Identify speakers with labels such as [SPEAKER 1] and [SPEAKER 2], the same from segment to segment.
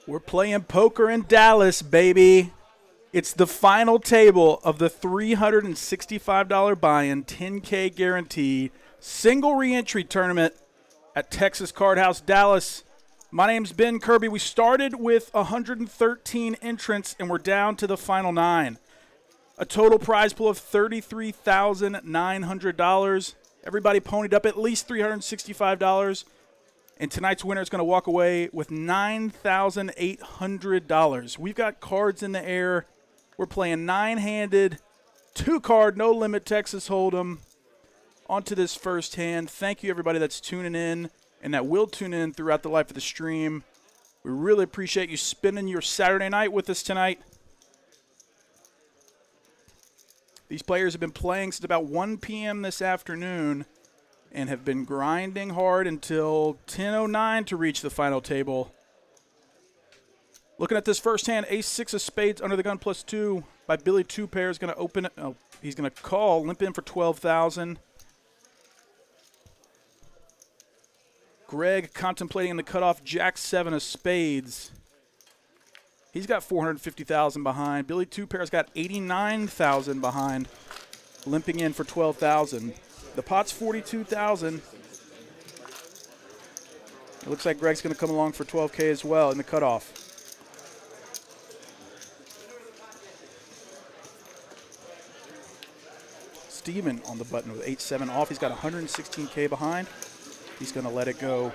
[SPEAKER 1] We're playing poker in Dallas, baby. It's the final table of the $365 buy-in, $10K guaranteed, single re-entry tournament at Texas Card House, Dallas. My name's Ben Kirby. We started with 113 entrants, and we're down to the final 9. A total prize pool of $33,900. Everybody ponied up at least $365. And tonight's winner is going to walk away with $9,800. We've got cards in the air. We're playing 9-handed, 2-card, no-limit Texas Hold'em. On to this first hand. Thank you, everybody that's tuning in and that will tune in throughout the life of the stream. We really appreciate you spending your Saturday night with us tonight. These players have been playing since about 1 p.m. this afternoon and have been grinding hard until 10:09 to reach the final table. Looking at this first hand, ace-6 of spades under the gun +2 by Billy Two Pair is going to open it. Oh, he's going to call, limp in for $12,000. Greg contemplating in the cutoff, Jack-7 of spades. He's got $450,000 behind. Billy Two Pair's got $89,000 behind, limping in for $12,000. The pot's $42,000. It looks like Greg's going to come along for $12K as well in the cutoff. Steven on the button with 8-7 off. He's got $116K behind. He's going to let it go.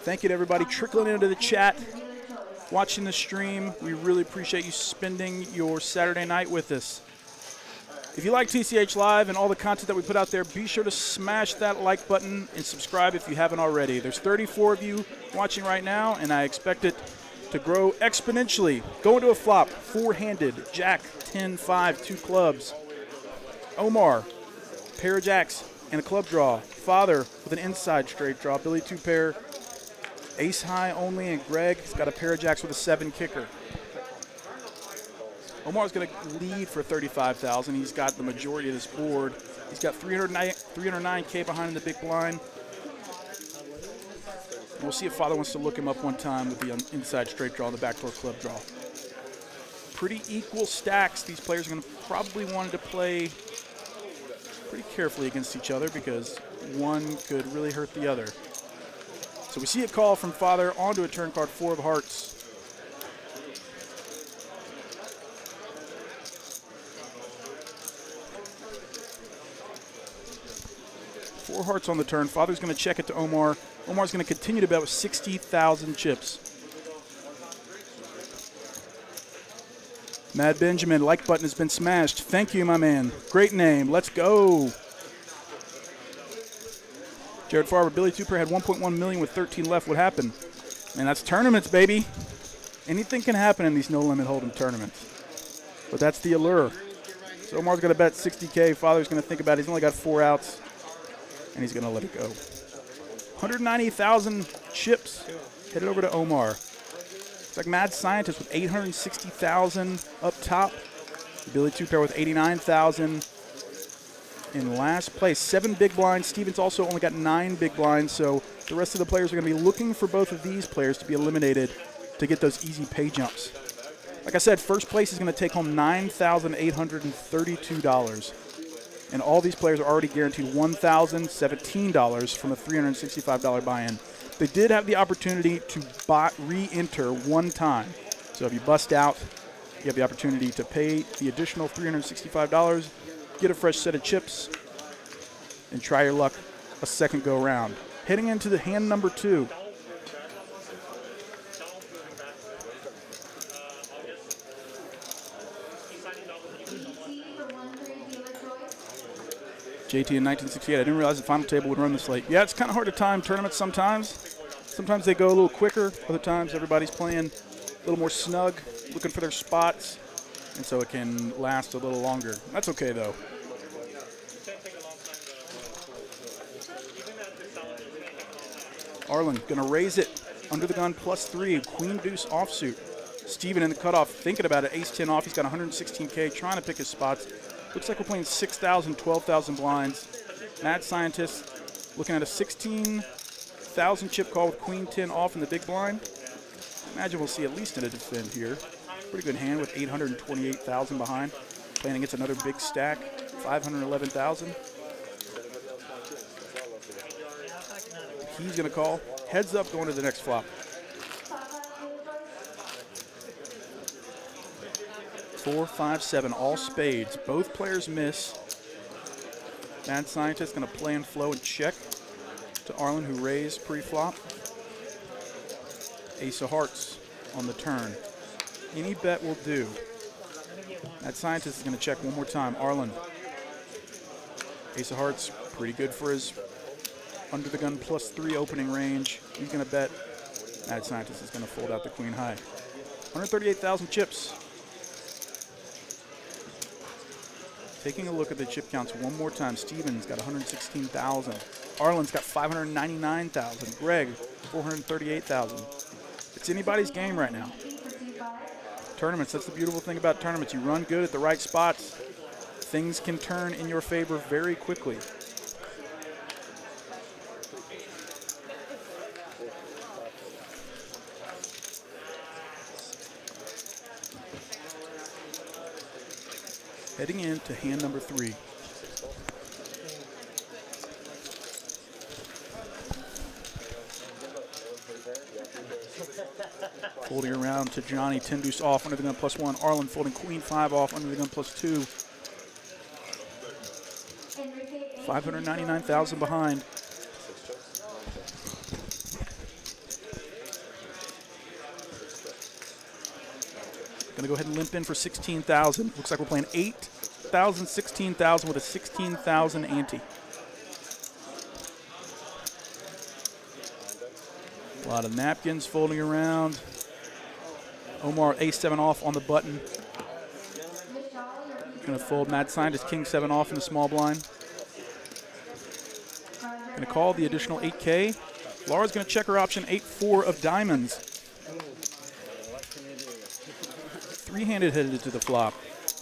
[SPEAKER 1] Thank you to everybody trickling into the chat, watching the stream. We really appreciate you spending your Saturday night with us. If you like TCH Live and all the content that we put out there, be sure to smash that like button and subscribe if you haven't already. There's 34 of you watching right now, and I expect it to grow exponentially. Going to a flop, 4-handed, Jack, 10-5, 2 clubs. Omar, pair of jacks and a club draw. Father with an inside straight draw. Billy Two Pair, ace high only, and Greg's got a pair of jacks with a 7 kicker. Omar's going to lead for $35,000. He's got the majority of this board. He's got 309K behind in the big blind. And we'll see if Father wants to look him up one time with the inside straight draw and the backdoor club draw. Pretty equal stacks. These players are going to probably want to play pretty carefully against each other because one could really hurt the other. So we see a call from Father onto a turn card, 4 of hearts. Four hearts on the turn. Father's going to check it to Omar. Omar's going to continue to bet with 60,000 chips. Mad Benjamin, like button has been smashed. Thank you, my man. Great name. Let's go. Jared Farber, Billy Two Pair had 1.1 million with 13 left. What happened? Man, that's tournaments, baby. Anything can happen in these no-limit hold'em tournaments. But that's the allure. So Omar's going to bet 60K. Father's going to think about it. He's only got 4 outs. And he's going to let it go. 190,000 chips headed over to Omar. It's like Mad Scientist with 860,000 up top. Billy Two Pair with 89,000 in last place. 7 big blinds. Steven's also only got 9 big blinds, so the rest of the players are going to be looking for both of these players to be eliminated to get those easy pay jumps. Like I said, first place is going to take home $9,832. And all these players are already guaranteed $1,017 from a $365 buy-in. They did have the opportunity to re-enter one time. So if you bust out, you have the opportunity to pay the additional $365, get a fresh set of chips, and try your luck a second go-round. Heading into the hand number 2. JT in 1968. I didn't realize the final table would run this late. Yeah, it's kind of hard to time tournaments sometimes. Sometimes they go a little quicker. Other times everybody's playing a little more snug, looking for their spots, and so it can last a little longer. That's okay, though. Arlen going to raise it under the gun +3, Queen Deuce offsuit. Steven in the cutoff thinking about it, ace 10 off. He's got 116K, trying to pick his spots. Looks like we're playing 6,000, 12,000 blinds. Mad Scientist looking at a 16,000 chip call with Queen 10 off in the big blind. Imagine we'll see at least in a defend here. Pretty good hand with 828,000 behind. Playing against another big stack, 511,000. He's going to call. Heads up going to the next flop. 4, 5, 7, all spades. Both players miss. Mad Scientist going to play and flow and check to Arlen, who raised pre-flop. Ace of Hearts on the turn. Any bet will do. Mad Scientist is going to check one more time. Arlen. Ace of Hearts, pretty good for his under the gun +3 opening range. He's going to bet. Mad Scientist is going to fold out the queen high. 138,000 chips. Taking a look at the chip counts one more time. Steven's got 116,000. Arlen's got 599,000. Greg, 438,000. It's anybody's game right now. Tournaments, that's the beautiful thing about tournaments. You run good at the right spots, things can turn in your favor very quickly. Heading into hand number 3. Folding around to Johnny, 10 deuce off, under the gun +1. Arlen folding queen 5 off, under the gun +2. 599,000 behind. Gonna go ahead and limp in for 16,000. Looks like we're playing 8,000, 16,000 with a 16,000 ante. A lot of napkins folding around. Omar, ace-7 off on the button. Gonna fold Mad Scientist, king-7 off in the small blind. Gonna call the additional 8K. Laura's gonna check her option, 8-4 of diamonds. Three-handed headed to the flop.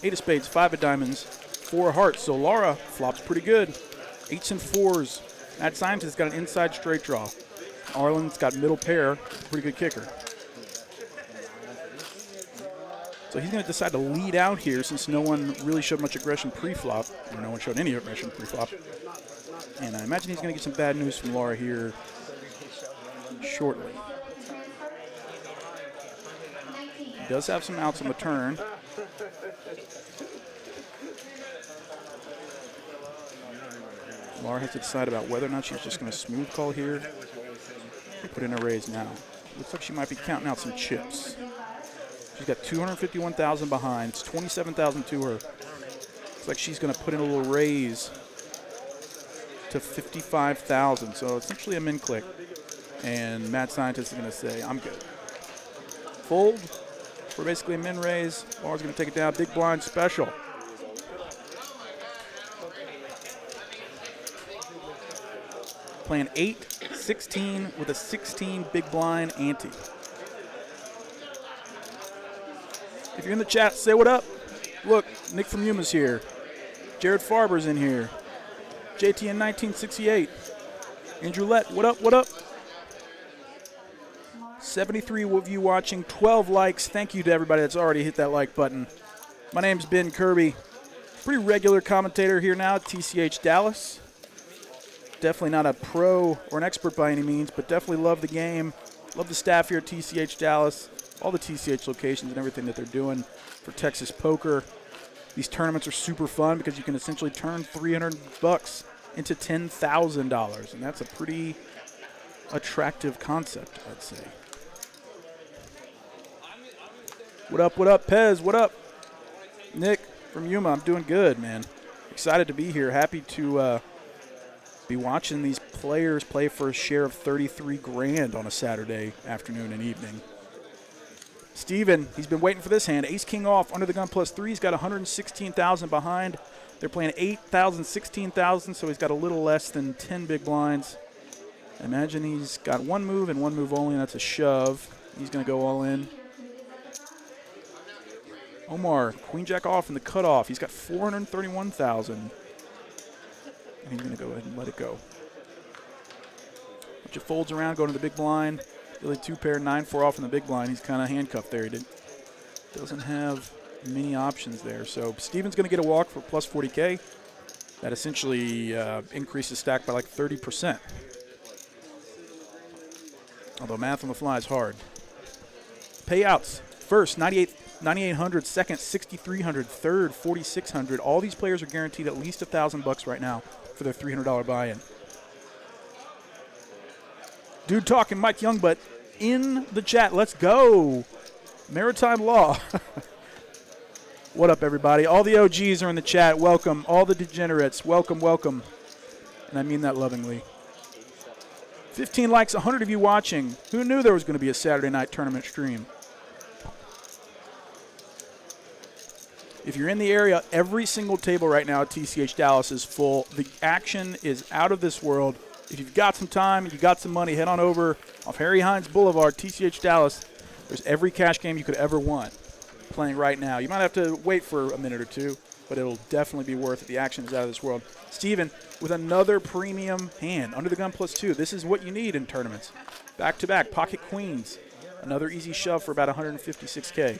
[SPEAKER 1] 8 of spades, 5 of diamonds, 4 of hearts. So Laura flops pretty good. 8s and 4s. Mad Scientist's got an inside straight draw. Arlen's got middle pair, pretty good kicker. So he's going to decide to lead out here since no one really showed much aggression pre-flop, or no one showed any aggression pre-flop. And I imagine he's going to get some bad news from Laura here shortly. He does have some outs on the turn. Laura has to decide about whether or not she's just going to smooth call here. Put in a raise now. Looks like she might be counting out some chips. She's got 251,000 behind. It's 27,000 to her. Looks like she's going to put in a little raise to 55,000. So essentially a min click. And Mad Scientist is going to say, I'm good. Fold for basically a min raise. Laura's going to take it down. Big blind special. Playing 8-16 with a 16 big blind ante. If you're in the chat, say what up. Look, Nick from Yuma's here. Jared Farber's in here. JT in 1968. Andrew Lett, what up, what up? 73 of you watching, 12 likes. Thank you to everybody that's already hit that like button. My name's Ben Kirby. Pretty regular commentator here now at TCH Dallas. Definitely not a pro or an expert by any means, but definitely love the game. Love the staff here at TCH Dallas, all the TCH locations and everything that they're doing for Texas poker. These tournaments are super fun because you can essentially turn $300 into $10,000, and that's a pretty attractive concept, I'd say. What up, Pez? What up? Nick from Yuma, I'm doing good, man. Excited to be here. Happy to be watching these players play for a share of 33 grand on a Saturday afternoon and evening. Steven, he's been waiting for this hand. Ace King off, under the gun +3. He's got 116,000 behind. They're playing 8,000, 16,000, so he's got a little less than 10 big blinds. Imagine he's got one move and one move only, and that's a shove. He's going to go all in. Omar, Queen Jack off in the cutoff. He's got 431,000. And he's going to go ahead and let it go. Bunch of folds around, going to the big blind. Billy two pair, 9-4 off in the big blind. He's kind of handcuffed there. He doesn't have many options there. So Steven's going to get a walk for plus 40K. That essentially increases stack by like 30%. Although math on the fly is hard. Payouts. First, 9,800. Second, 6,300. Third, 4,600. All these players are guaranteed at least $1,000 right now for their $300 buy-in. Dude talking Mike Youngbutt in the chat. Let's go. Maritime Law. What up, everybody? All the OGs are in the chat. Welcome. All the degenerates. Welcome, welcome. And I mean that lovingly. 15 likes, 100 of you watching. Who knew there was going to be a Saturday night tournament stream? If you're in the area, every single table right now at TCH Dallas is full. The action is out of this world. If you've got some time, you got some money, head on over off Harry Hines Boulevard, TCH Dallas. There's every cash game you could ever want playing right now. You might have to wait for a minute or two, but it'll definitely be worth it. The action is out of this world. Steven with another premium hand, under the gun +2. This is what you need in tournaments. Back-to-back, pocket queens. Another easy shove for about 156K.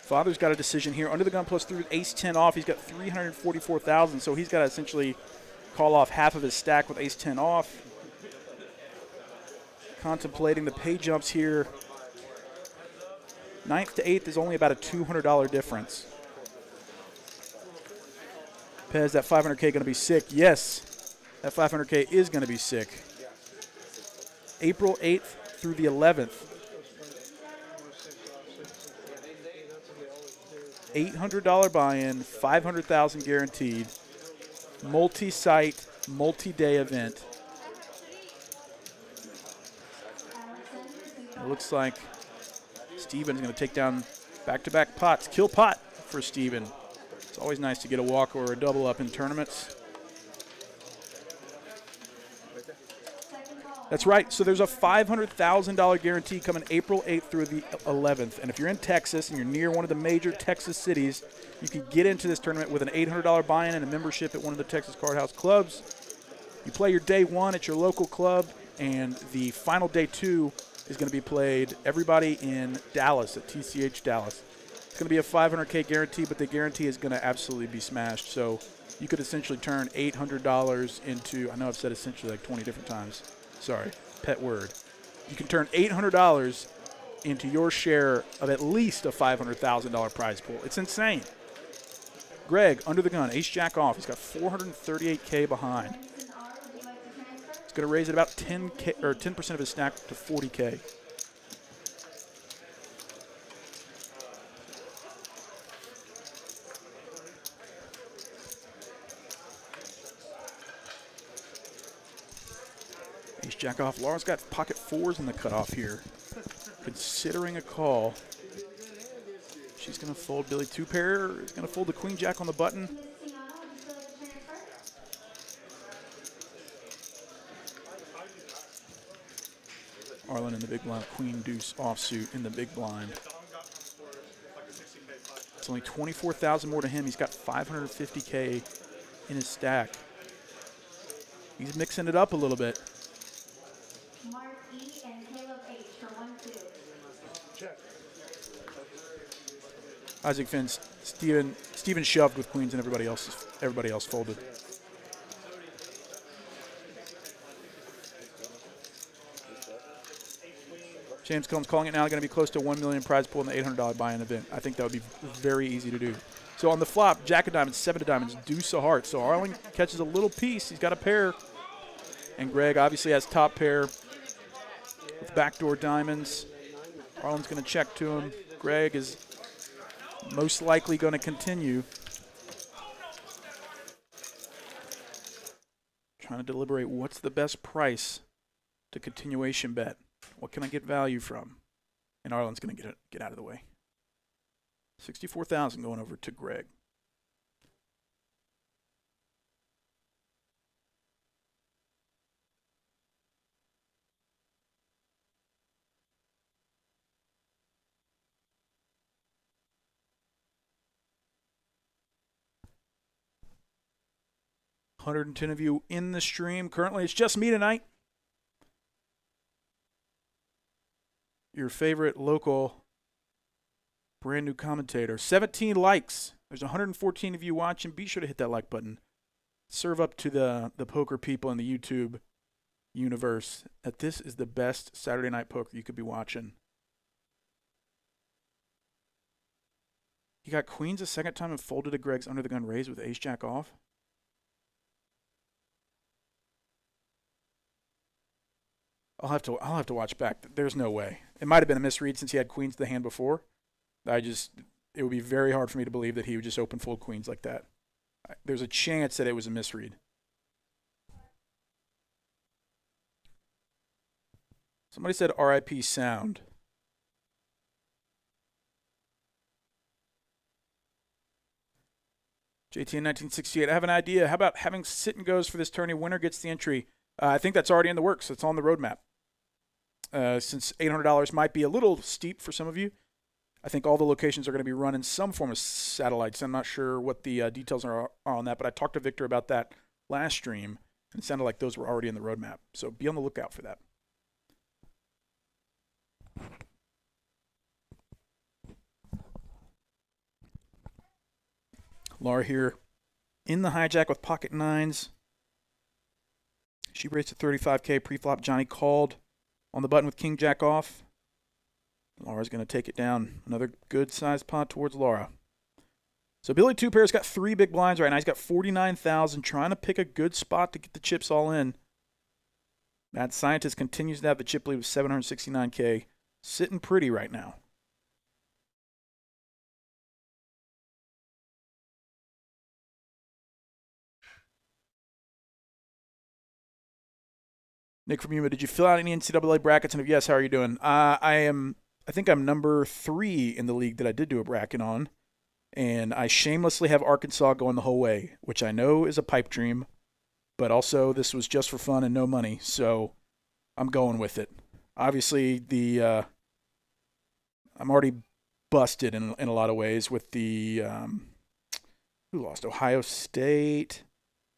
[SPEAKER 1] Father's got a decision here. Under the gun +3, ace-10 off. He's got 344,000, so he's got to essentially call off half of his stack with ace-10 off. Contemplating the pay jumps here. 9th to 8th is only about a $200 difference. Pez, that 500K going to be sick? Yes, that 500K is going to be sick. April 8th through the 11th. $800 buy-in, 500,000 guaranteed. Multi-site, multi-day event. It looks like Steven's going to take down back-to-back pots. Kill pot for Steven. It's always nice to get a walk or a double up in tournaments. That's right. So there's a $500,000 guarantee coming April 8th through the 11th. And if you're in Texas and you're near one of the major Texas cities, you can get into this tournament with an $800 buy-in and a membership at one of the Texas Card House clubs. You play your day one at your local club, and the final day two is going to be played everybody in Dallas at TCH Dallas. It's going to be a $500K guarantee, but the guarantee is going to absolutely be smashed. So you could essentially turn $800 into, I know I've said essentially like 20 different times. Sorry, pet word. You can turn $800 into your share of at least a $500,000 prize pool. It's insane. Greg, under the gun, ace-jack off. He's got 438K behind. He's going to raise it about 10K, or 10% of his stack to 40K. Ace-jack off. Laura's got pocket fours in the cutoff here. Considering a call. She's going to fold Billy two pair. Is going to fold the queen jack on the button. Arlen in the big blind. Queen deuce offsuit in the big blind. It's only 24,000 more to him. He's got 550K in his stack. He's mixing it up a little bit. Isaac Finn, Steven shoved with queens and everybody else folded. James Combs calling it now, going to be close to 1 million prize pool in the $800 buy-in event. I think that would be very easy to do. So on the flop, jack of diamonds, 7 of diamonds, deuce of hearts. So Arlen catches a little piece. He's got a pair. And Greg obviously has top pair with backdoor diamonds. Arlen's going to check to him. Greg is most likely going to continue. Trying to deliberate what's the best price to continuation bet. What can I get value from? And Arlen's going to get out of the way. 64,000 going over to Greg. 110 of you in the stream. Currently, it's just me tonight. Your favorite local brand new commentator. 17 likes. There's 114 of you watching. Be sure to hit that like button. Serve up to the poker people in the YouTube universe that this is the best Saturday night poker you could be watching. He got queens a second time and folded to Greg's under the gun raise with ace jack off. I'll have to watch back. There's no way. It might have been a misread since he had queens to the hand before. It would be very hard for me to believe that he would just open fold queens like that. There's a chance that it was a misread. Somebody said RIP sound. JT in 1968. I have an idea. How about having sit and goes for this tourney? Winner gets the entry. I think that's already in the works. It's on the roadmap. Since $800 might be a little steep for some of you, I think all the locations are going to be running some form of satellites. I'm not sure what the details are on that, but I talked to Victor about that last stream, and it sounded like those were already in the roadmap. So be on the lookout for that. Laura here in the hijack with pocket nines. She raised to 35K pre-flop. Johnny called on the button with king jack off. Laura's going to take it down. Another good sized pot towards Laura. So Billy Two Pair's got 3 big blinds right now. He's got 49,000, trying to pick a good spot to get the chips all in. Mad Scientist continues to have the chip lead with 769K. Sitting pretty right now. Nick from Yuma, did you fill out any NCAA brackets? And if yes, how are you doing? I think I'm number 3 in the league that I did do a bracket on. And I shamelessly have Arkansas going the whole way, which I know is a pipe dream. But also, this was just for fun and no money, so I'm going with it. Obviously, I'm already busted in a lot of ways with the who lost? Ohio State.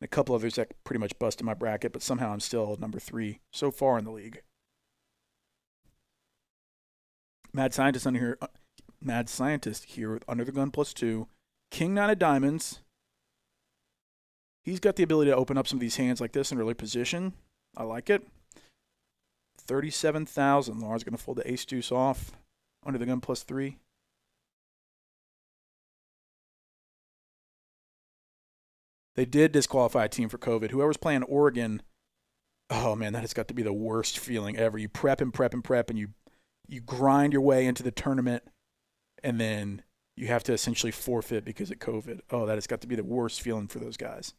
[SPEAKER 1] And a couple others that pretty much busted my bracket, but somehow I'm still number 3 so far in the league. Mad Scientist here with under the gun +2. King 9 of diamonds. He's got the ability to open up some of these hands like this in early position. I like it. 37,000. Laura's going to fold the ace deuce off. Under the gun +3. They did disqualify a team for COVID. Whoever's playing Oregon, oh man, that has got to be the worst feeling ever. You prep and prep and prep, and you grind your way into the tournament, and then you have to essentially forfeit because of COVID. Oh, that has got to be the worst feeling for those guys.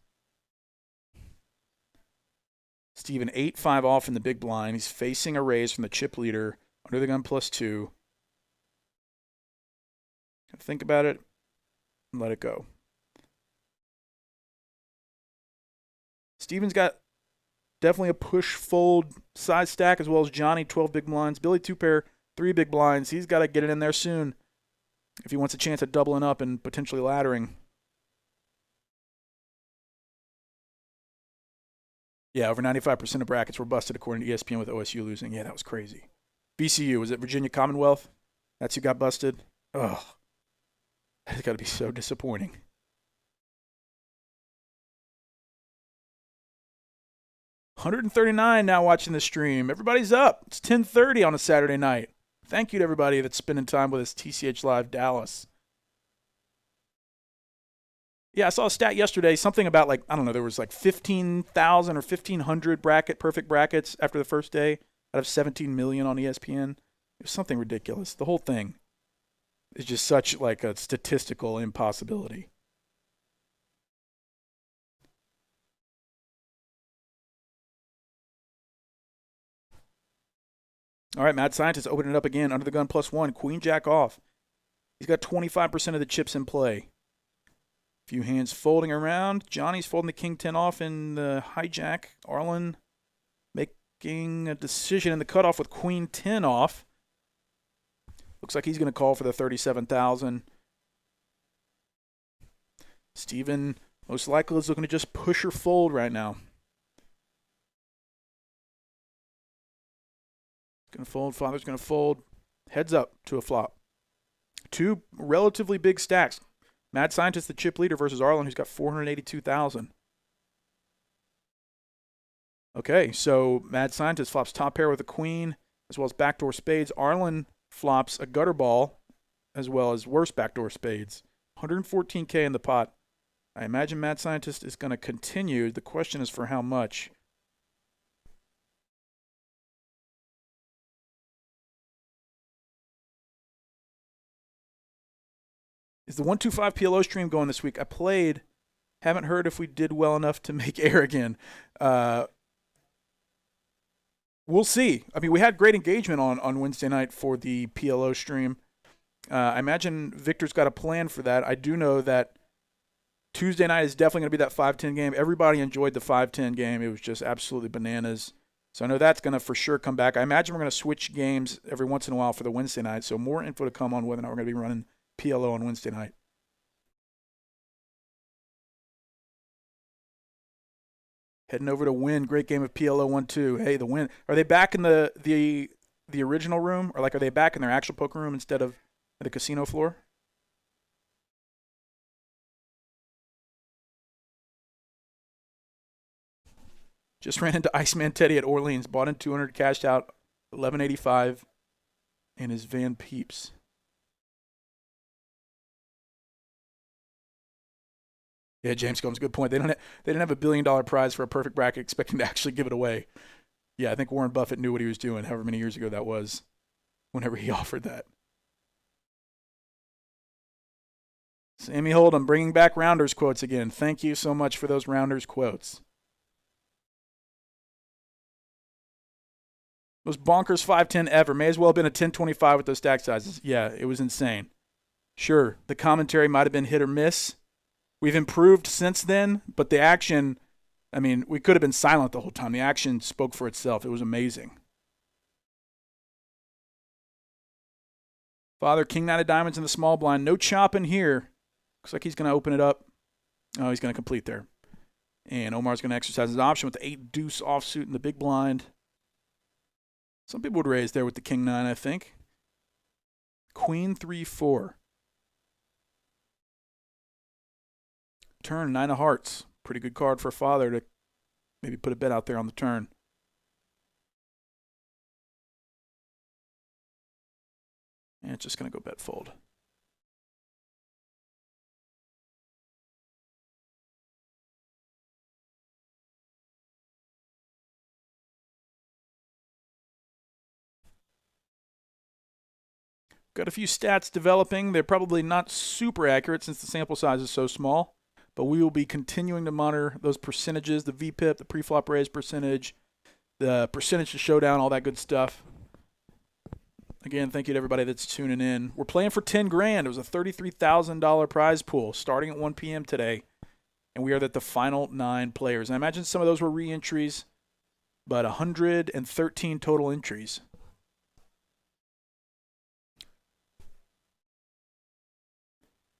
[SPEAKER 1] Steven 8-5 off in the big blind. He's facing a raise from the chip leader. Under the gun +2. Think about it and let it go. Steven's got definitely a push fold size stack, as well as Johnny, 12 big blinds. Billy Two Pair, 3 big blinds. He's got to get it in there soon if he wants a chance at doubling up and potentially laddering. Yeah, over 95% of brackets were busted according to ESPN with OSU losing. Yeah, that was crazy. VCU, was it Virginia Commonwealth? That's who got busted? Ugh. That's got to be so disappointing. $139 now watching the stream. Everybody's up. It's 10:30 on a Saturday night. Thank you to everybody that's spending time with us, TCHLive Dallas. Yeah, I saw a stat yesterday, something about like, I don't know, there was like 15,000 or 1,500 perfect brackets after the first day out of 17 million on ESPN. It was something ridiculous. The whole thing is just such like a statistical impossibility. All right, Mad Scientist opening it up again. Under the gun +1. Queen Jack off. He's got 25% of the chips in play. Few hands folding around. Johnny's folding the King 10 off in the hijack. Arlen making a decision in the cutoff with Queen 10 off. Looks like he's going to call for the 37,000. Steven Most likely is looking to just push or fold right now. Going to fold. Father's going to fold. Heads up to a flop. Two relatively big stacks. Mad Scientist, the chip leader, versus Arlen, who's got 482,000. Okay, so Mad Scientist flops top pair with a queen, as well as backdoor spades. Arlen flops a gutter ball, as well as worse backdoor spades. 114K in the pot. I imagine Mad Scientist is going to continue. The question is for how much. Is the 125 PLO stream going this week? I played. Haven't heard if we did well enough to make air again. We'll see. I mean, we had great engagement on Wednesday night for the PLO stream. I imagine Victor's got a plan for that. I do know that Tuesday night is definitely going to be that 5-10 game. Everybody enjoyed the 5-10 game. It was just absolutely bananas. So I know that's going to for sure come back. I imagine we're going to switch games every once in a while for the Wednesday night. So more info to come on whether or not we're going to be running PLO on Wednesday night. Heading over to Win. Great game of PLO 1-2. Hey, the Win. Are they back in the original room? Or, like, are they back in their actual poker room instead of the casino floor? Just ran into Iceman Teddy at Orleans. Bought in 200, cashed out 1185 in his Van Peeps. Yeah, James Combs, good point. They didn't have $1 billion prize for a perfect bracket expecting to actually give it away. Yeah, I think Warren Buffett knew what he was doing, however many years ago that was, whenever he offered that. Sammy Hold'em bringing back Rounders quotes again. Thank you so much for those Rounders quotes. Most bonkers 5-10 ever. May as well have been a 10-25 with those stack sizes. Yeah, it was insane. Sure, the commentary might have been hit or miss. We've improved since then, but the action, I mean, we could have been silent the whole time. The action spoke for itself. It was amazing. Father, King Nine of Diamonds in the small blind. No chopping here. Looks like he's going to open it up. Oh, he's going to complete there. And Omar's going to exercise his option with the 8-deuce offsuit in the big blind. Some people would raise there with the King 9, I think. Queen 3-4. Turn, 9 of hearts. Pretty good card for Father to maybe put a bet out there on the turn. And it's just going to go bet fold. Got a few stats developing. They're probably not super accurate since the sample size is so small. But we will be continuing to monitor those percentages, the VPIP, the preflop raise percentage, the percentage to showdown, all that good stuff. Again, thank you to everybody that's tuning in. We're playing for $10,000. It was a $33,000 prize pool starting at 1 p.m. today. And we are at the final 9 players. And I imagine some of those were re-entries, but 113 total entries.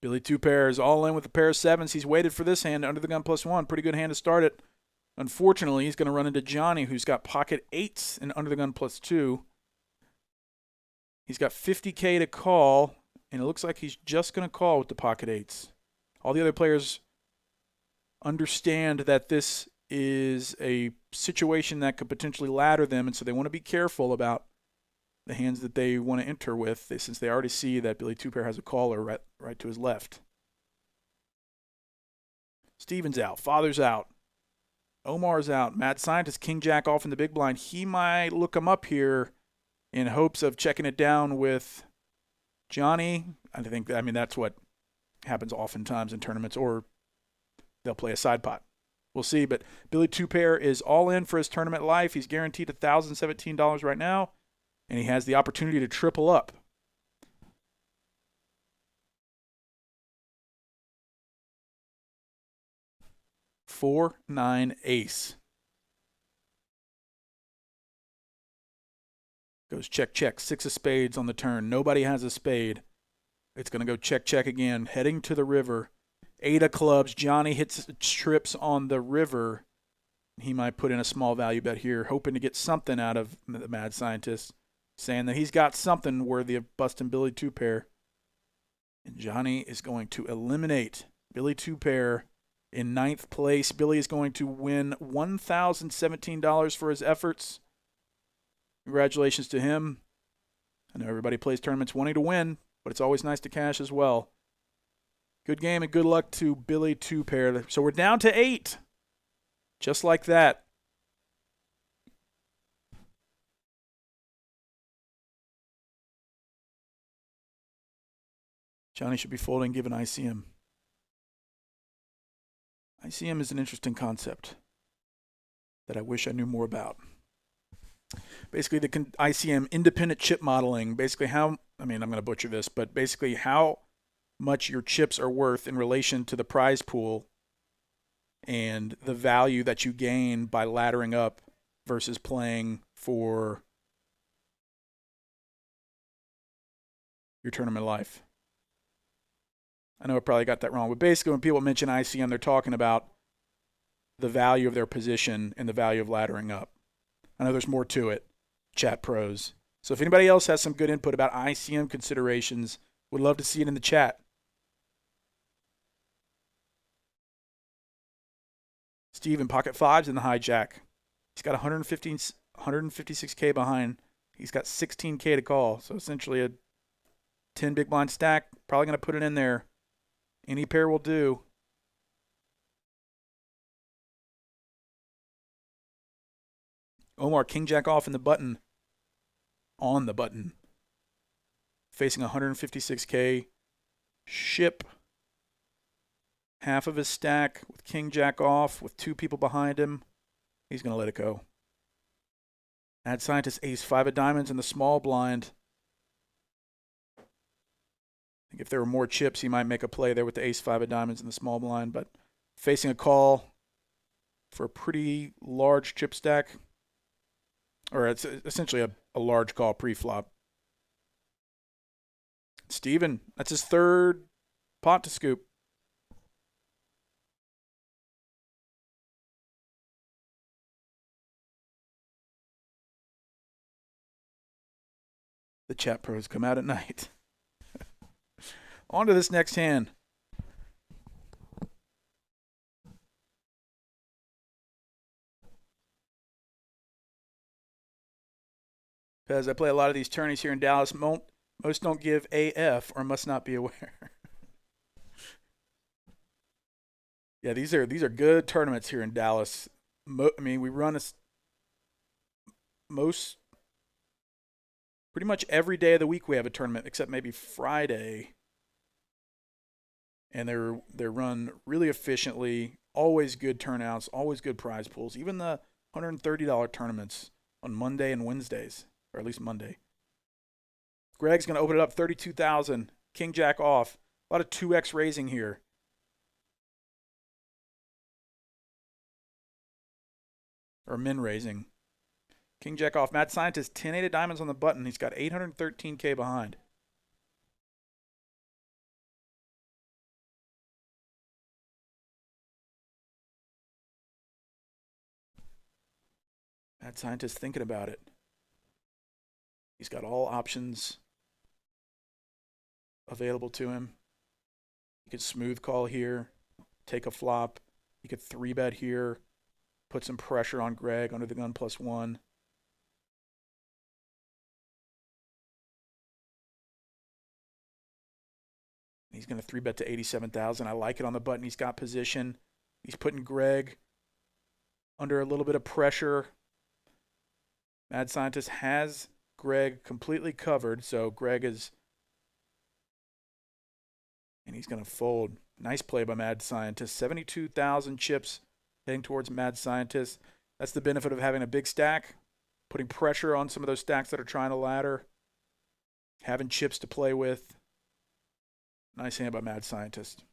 [SPEAKER 1] Billy two pairs, all in with a pair of 7s. He's waited for this hand under the gun +1. Pretty good hand to start it. Unfortunately, he's going to run into Johnny, who's got pocket 8s and under the gun +2. He's got 50K to call, and it looks like he's just going to call with the pocket 8s. All the other players understand that this is a situation that could potentially ladder them, and so they want to be careful about the hands that they want to enter with, since they already see that Billy two pair has a caller right to his left. Steven's out. Father's out. Omar's out. Mad Scientist, King Jack off in the big blind. He might look him up here in hopes of checking it down with Johnny. I mean, that's what happens oftentimes in tournaments, or they'll play a side pot. We'll see, but Billy two pair is all in for his tournament life. He's guaranteed $1,017 right now. And he has the opportunity to triple up. Four, 9, ace. Goes check, check. 6 of spades on the turn. Nobody has a spade. It's going to go check, check again. Heading to the river. 8 of clubs. Johnny hits trips on the river. He might put in a small value bet here, hoping to get something out of the mad scientist, saying that he's got something worthy of busting Billy two pair. And Johnny is going to eliminate Billy two pair in 9th place. Billy is going to win $1,017 for his efforts. Congratulations to him. I know everybody plays tournaments wanting to win, but it's always nice to cash as well. Good game and good luck to Billy two pair. So we're down to 8. Just like that. Johnny should be folding, given ICM. ICM is an interesting concept that I wish I knew more about. Basically, the ICM, independent chip modeling, basically how, I'm going to butcher this, but basically how much your chips are worth in relation to the prize pool and the value that you gain by laddering up versus playing for your tournament life. I know I probably got that wrong, but basically when people mention ICM, they're talking about the value of their position and the value of laddering up. I know there's more to it, chat pros. So if anybody else has some good input about ICM considerations, would love to see it in the chat. Steve in pocket 5s in the hijack. He's got 156K behind. He's got 16K to call. So essentially a 10 big blind stack. Probably going to put it in there. Any pair will do. Omar, king jack off in the button. On the button. Facing 156K. Ship. Half of his stack with king jack off with 2 people behind him. He's going to let it go. Mad scientist ace 5 of diamonds in the small blind. I think if there were more chips, he might make a play there with the ace 5 of diamonds in the small blind, but facing a call for a pretty large chip stack. Or it's essentially a large call pre-flop. Steven, that's his 3rd pot to scoop. The chat pros come out at night. On to this next hand. Because I play a lot of these tourneys here in Dallas. Most don't give AF or must not be aware. Yeah, these are good tournaments here in Dallas. We run pretty much every day of the week we have a tournament, except maybe Friday. And they're run really efficiently. Always good turnouts. Always good prize pools. Even the $130 tournaments on Monday and Wednesdays, or at least Monday. Greg's going to open it up 32,000. King jack off. A lot of 2x raising here. Or min raising. King jack off. Mad scientist 10-8 of diamonds on the button. He's got 813K behind. Mad scientist thinking about it. He's got all options available to him. He could smooth call here, take a flop. He could 3-bet here, put some pressure on Greg under the gun +1. He's going to 3-bet to 87,000. I like it on the button. He's got position. He's putting Greg under a little bit of pressure. Mad Scientist has Greg completely covered, so Greg is... And he's going to fold. Nice play by Mad Scientist. 72,000 chips heading towards Mad Scientist. That's the benefit of having a big stack. Putting pressure on some of those stacks that are trying to ladder. Having chips to play with. Nice hand by Mad Scientist.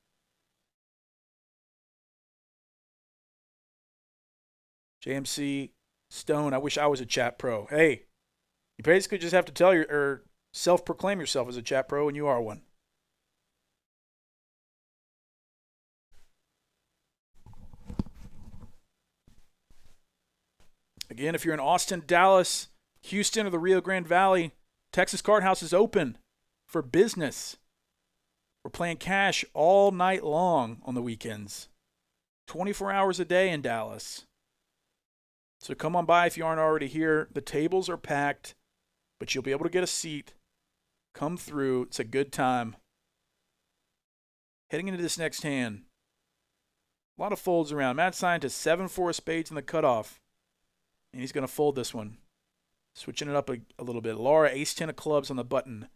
[SPEAKER 1] JMC Stone, I wish I was a chat pro. Hey, you basically just have to tell or self-proclaim yourself as a chat pro, and you are one. Again, if you're in Austin, Dallas, Houston, or the Rio Grande Valley, Texas Card House is open for business. We're playing cash all night long on the weekends. 24 hours a day in Dallas. So come on by if you aren't already here. The tables are packed, but you'll be able to get a seat. Come through. It's a good time. Heading into this next hand. A lot of folds around. Mad Scientist, 7-4 of spades in the cutoff. And he's going to fold this one. Switching it up a little bit. Laura, ace-10 of clubs on the button.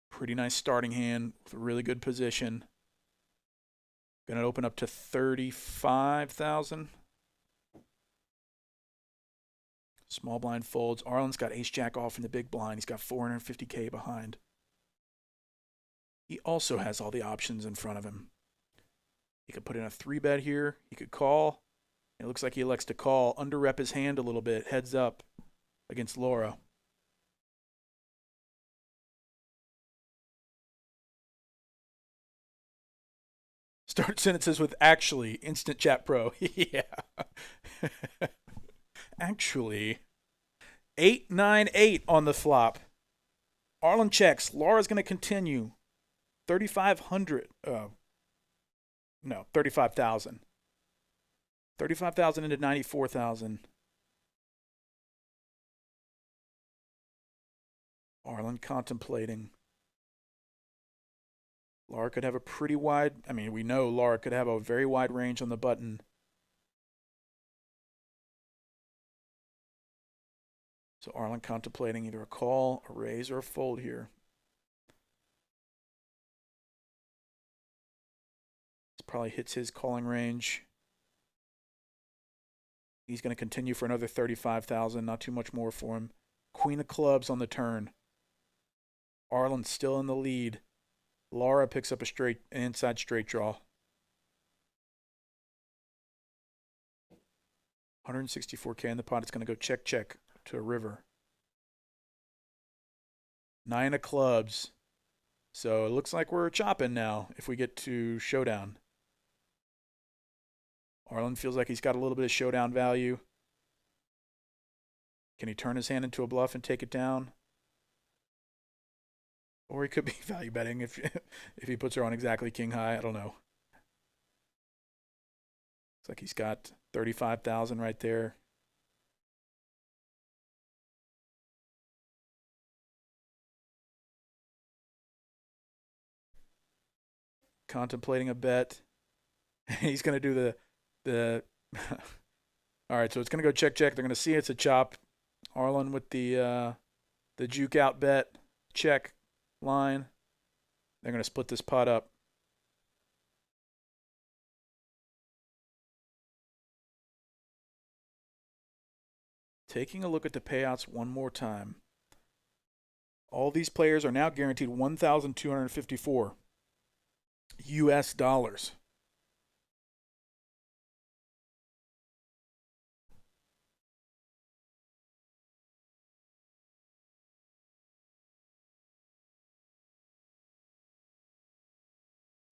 [SPEAKER 1] Pretty nice starting hand with a really good position. Going to open up to 35,000. Small blind folds. Arlen's got ace-jack off in the big blind. He's got 450K behind. He also has all the options in front of him. He could put in a 3-bet here. He could call. It looks like he elects to call. Under-rep his hand a little bit. Heads up against Laura. Start sentences with actually. Instant chat pro. Yeah. Actually. 8-9-8 on the flop. Arlen checks. Laura's going to continue. 3,500. No, 35,000. 35,000 into 94,000. Arlen contemplating. Laura could have a pretty wide, we know Laura could have a very wide range on the button. So Arlen contemplating either a call, a raise, or a fold here. This probably hits his calling range. He's going to continue for another 35,000, not too much more for him. Queen of clubs on the turn. Arlen's still in the lead. Laura picks up an inside straight draw. 164K in the pot. It's going to go check, check to a river. 9 of clubs. So it looks like we're chopping now if we get to showdown. Arlen feels like he's got a little bit of showdown value. Can he turn his hand into a bluff and take it down? Or he could be value betting if he puts her on exactly king high. I don't know. Looks like he's got 35,000 right there. Contemplating a bet. He's going to do the all right, so it's going to go check, check. They're going to see it's a chop. Arlen with the juke out bet. Check line. They're going to split this pot up. Taking a look at the payouts one more time. All these players are now guaranteed $1,254 US dollars.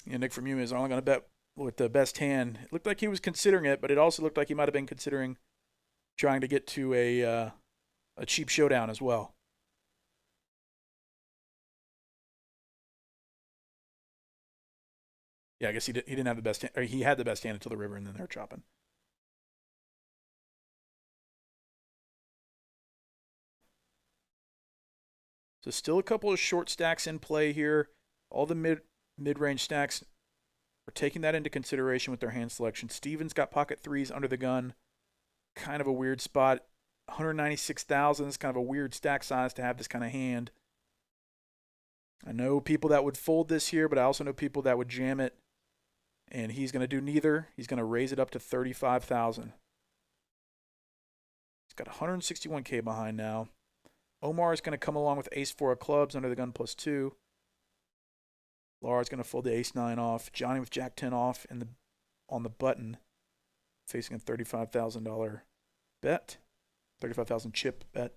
[SPEAKER 1] Yeah, Nick from you is only going to bet with the best hand. It looked like he was considering it, but it also looked like he might have been considering trying to get to a cheap showdown as well. Yeah, I guess he didn't have the best hand, or he had the best hand until the river, and then they're chopping. So still a couple of short stacks in play here. All the mid-range stacks, we're taking that into consideration with their hand selection. Steven's got pocket threes under the gun. Kind of a weird spot. 196,000 is kind of a weird stack size to have this kind of hand. I know people that would fold this here, but I also know people that would jam it. And he's going to do neither. He's going to raise it up to 35,000. He's got 161K behind now. Omar is going to come along with ace-4 of clubs under the gun +2. Laura's going to fold the ace-9 off. Johnny with jack-10 off on the button, facing a $35,000 bet. 35,000 chip bet.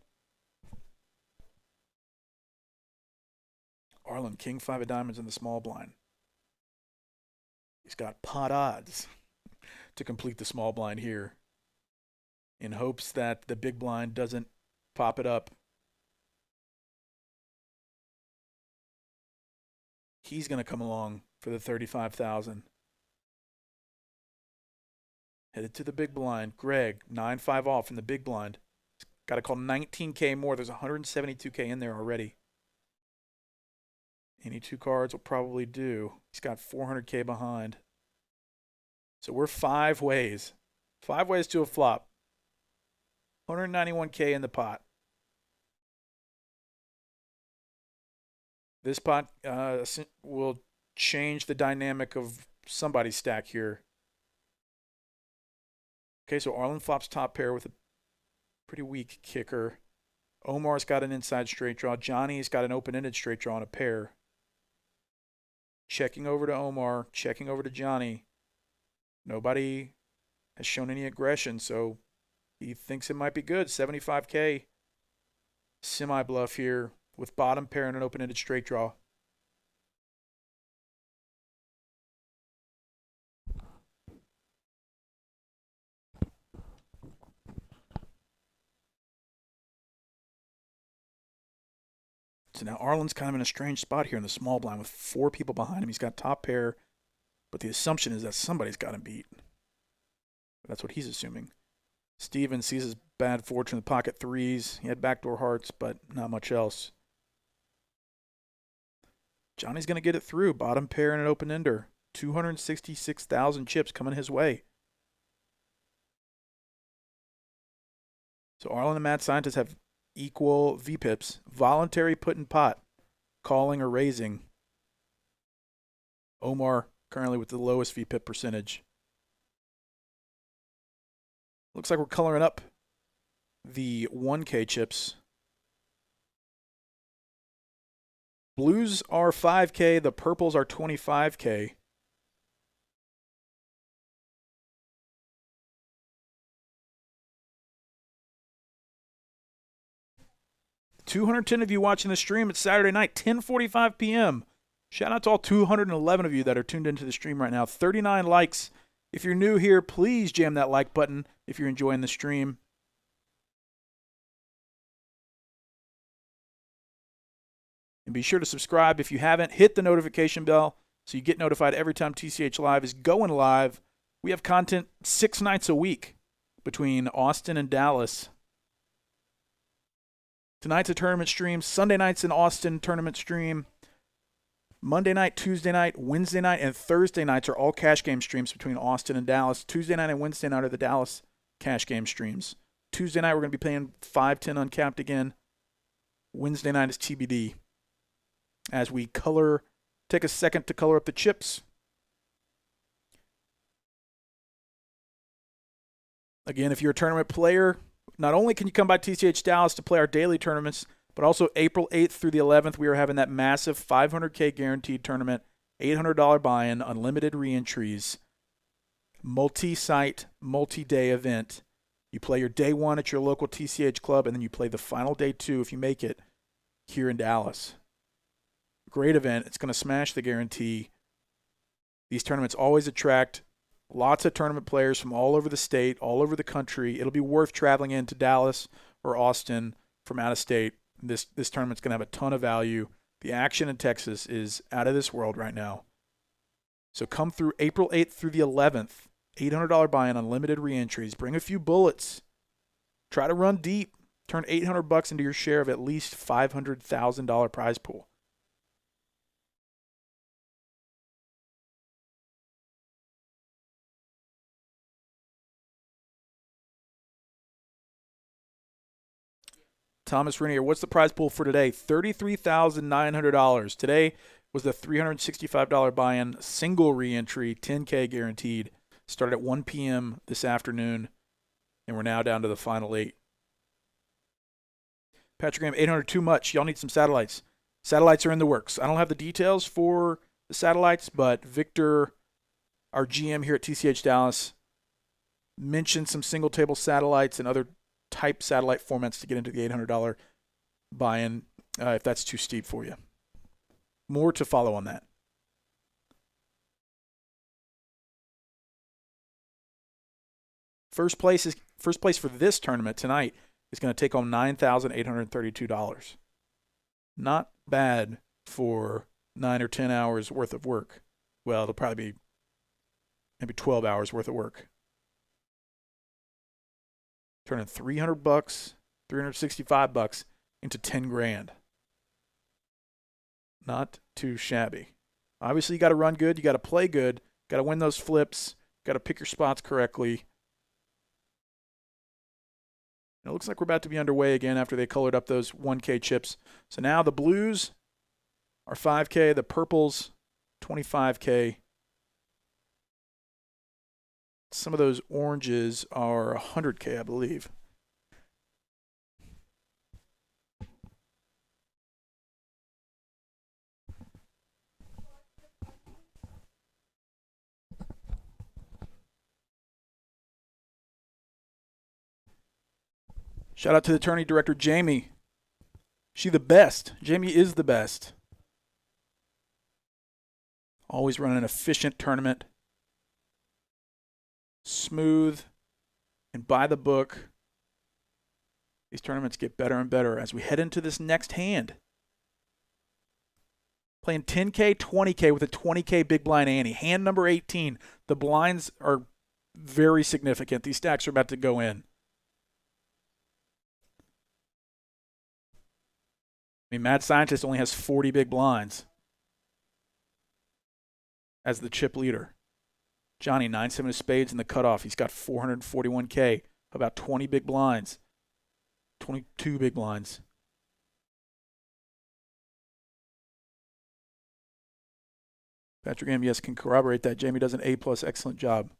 [SPEAKER 1] Arlen, king-5 of diamonds in the small blind. He's got pot odds to complete the small blind here. in hopes that the big blind doesn't pop it up. He's going to come along for the 35,000. Headed to the big blind. Greg, 9-5 off in the big blind. Got to call 19K more. There's 172K in there already. Any two cards will probably do. He's got 400K behind. So we're 5 ways. 5 ways to a flop. 191K in the pot. This pot will change the dynamic of somebody's stack here. Okay, so Arlen flops top pair with a pretty weak kicker. Omar's got an inside straight draw. Johnny's got an open-ended straight draw on a pair. Checking over to Omar, checking over to Johnny. Nobody has shown any aggression, so he thinks it might be good. 75K semi-bluff here with bottom pair and an open-ended straight draw. So now Arlen's kind of in a strange spot here in the small blind with 4 people behind him. He's got top pair, but the assumption is that somebody's got him beat. That's what he's assuming. Steven sees his bad fortune in the pocket threes. He had backdoor hearts, but not much else. Johnny's going to get it through. Bottom pair and an open ender. 266,000 chips coming his way. So Arlen and Mad Scientist have equal VPIPs. Voluntary put in pot. Calling or raising. Omar currently with the lowest VPIP percentage. Looks like we're coloring up the 1K chips. Blues are 5K. The purples are 25K. $210 of you watching the stream. It's Saturday night, 10:45 p.m. Shout out to all 211 of you that are tuned into the stream right now. 39 likes. If you're new here, please jam that like button if you're enjoying the stream. And be sure to subscribe if you haven't. Hit the notification bell so you get notified every time TCH Live is going live. We have content 6 nights a week between Austin and Dallas. Tonight's a tournament stream. Sunday night's an Austin tournament stream. Monday night, Tuesday night, Wednesday night, and Thursday nights are all cash game streams between Austin and Dallas. Tuesday night and Wednesday night are the Dallas cash game streams. Tuesday night, we're going to be playing 5-10 uncapped again. Wednesday night is TBD. As we take a second to color up the chips. Again, if you're a tournament player, not only can you come by TCH Dallas to play our daily tournaments, but also April 8th through the 11th, we are having that massive 500K guaranteed tournament, $800 buy-in, unlimited re-entries, multi-site, multi-day event. You play your day 1 at your local TCH club, and then you play the final day 2, if you make it, here in Dallas. Great event. It's going to smash the guarantee. These tournaments always attract lots of tournament players from all over the state, all over the country. It'll be worth traveling into Dallas or Austin from out of state. This tournament's going to have a ton of value. The action in Texas is out of this world right now. So come through April 8th through the 11th. $800 buy-in, unlimited re-entries. Bring a few bullets. Try to run deep. Turn $800 into your share of at least $500,000 prize pool. Thomas Renier, what's the prize pool for today? $33,900. Today was the $365 buy-in, single re-entry, 10K guaranteed. Started at 1 p.m. this afternoon, and we're now down to the final 8. Patrick Graham, 800 too much. Y'all need some satellites. Satellites are in the works. I don't have the details for the satellites, but Victor, our GM here at TCH Dallas, mentioned some single table satellites and other type satellite formats to get into the $800 buy-in if that's too steep for you. More to follow on that. First place is First place for this tournament tonight is going to take home $9,832. Not bad for 9 or 10 hours worth of work. Well, it'll probably be maybe 12 hours worth of work. Turning $300, $365 into 10 grand. Not too shabby. Obviously, you got to run good. You got to play good. Got to win those flips. Got to pick your spots correctly. And it looks like we're about to be underway again after they colored up those 1K chips. So now the blues are 5K. The purples, 25K. Some of those oranges are 100K, I believe. Shout out to the tourney director, Jamie. She the best. Jamie is the best. Always running an efficient tournament. Smooth and by the book. These tournaments get better and better as we head into this next hand. Playing 10K, 20K with a 20K big blind ante. Hand number 18. The blinds are very significant. These stacks are about to go in. I mean, Mad Scientist only has 40 big blinds as the chip leader. Johnny, 9-7 of spades in the cutoff. He's got 441K, about 20 big blinds, 22 big blinds. Patrick M, yes, can corroborate that. Jamie does an A+, excellent job.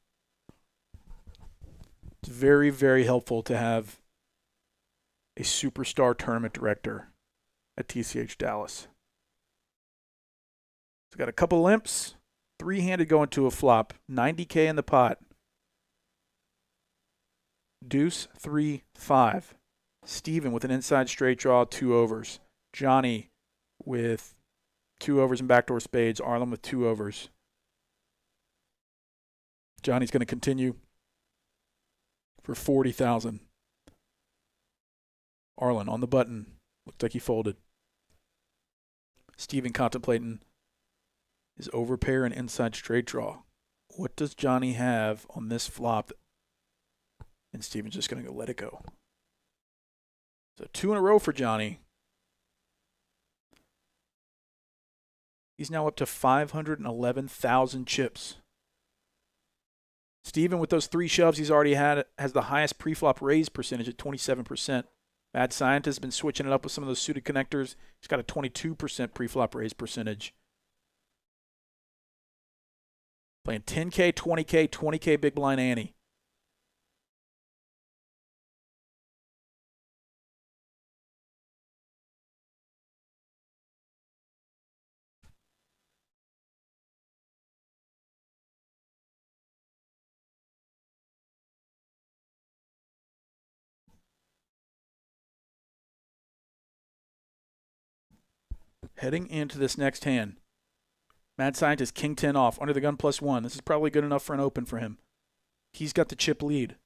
[SPEAKER 1] It's very, very helpful to have a superstar tournament director at TCH Dallas. It's got a couple limps, 3-handed going to a flop, 90K in the pot. Deuce, 3, 5. Steven with an inside straight draw, 2 overs. Johnny with 2 overs and backdoor spades. Arlen with 2 overs. Johnny's going to continue for 40,000. Arlen on the button. Looked like he folded. Steven contemplating his overpair and inside straight draw. What does Johnny have on this flop? And Steven's just going to go let it go. So 2 in a row for Johnny. He's now up to 511,000 chips. Steven, with those 3 shoves he's already had, has the highest pre-flop raise percentage at 27%. Mad Scientist has been switching it up with some of those suited connectors. He's got a 22% pre-flop raise percentage. Playing 10K, 20K, 20K big blind ante. Heading into this next hand. Mad Scientist, King 10 off, under the gun +1. This is probably good enough for an open for him. He's got the chip lead.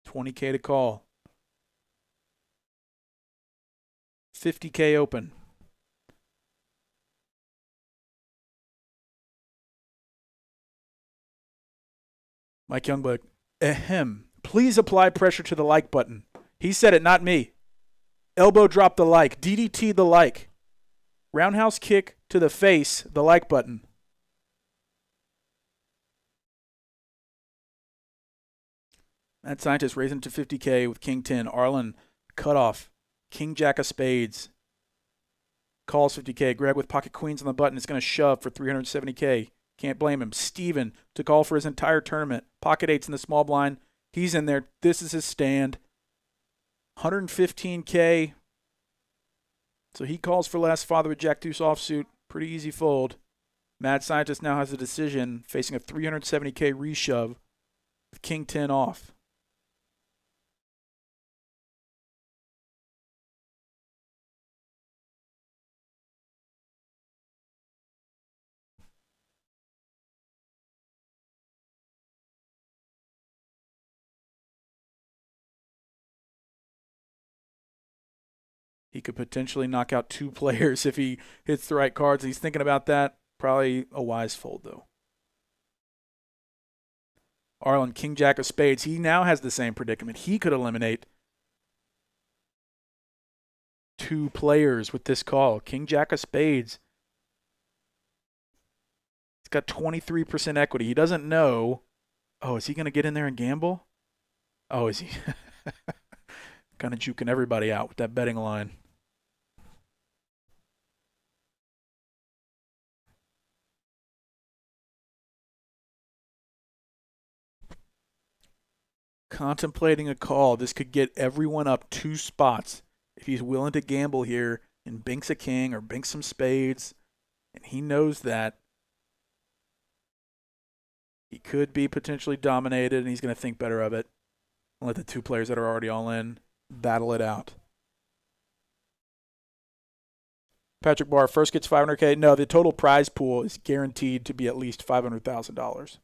[SPEAKER 1] $20K to call. 50K open. Mike Youngblood, ahem. Please apply pressure to the like button. He said it, not me. Elbow drop the like. DDT the like. Roundhouse kick to the face, the like button. That Scientist raising to 50K with King 10. Arlen cutoff. King Jack of spades. Calls 50K. Greg with pocket queens on the button is going to shove for 370K. Can't blame him. Steven to call for his entire tournament. Pocket 8s in the small blind. He's in there. This is his stand. 115K. So he calls for last father with Jack Deuce offsuit. Pretty easy fold. Mad Scientist now has a decision facing a 370K reshove with King 10 off. He could potentially knock out 2 players if he hits the right cards. He's thinking about that. Probably a wise fold, though. Arlen, king, jack of spades. He now has the same predicament. He could eliminate 2 players with this call. King, jack of spades. He's got 23% equity. He doesn't know. Oh, is he going to get in there and gamble? Oh, is he? Kind of juking everybody out with that betting line. Contemplating a call. This could get everyone up 2 spots if he's willing to gamble here and binks a king or binks some spades. And he knows that. He could be potentially dominated, and he's going to think better of it. Let the 2 players that are already all in battle it out. Patrick Barr, first gets $500K. No, the total prize pool is guaranteed to be at least $500,000.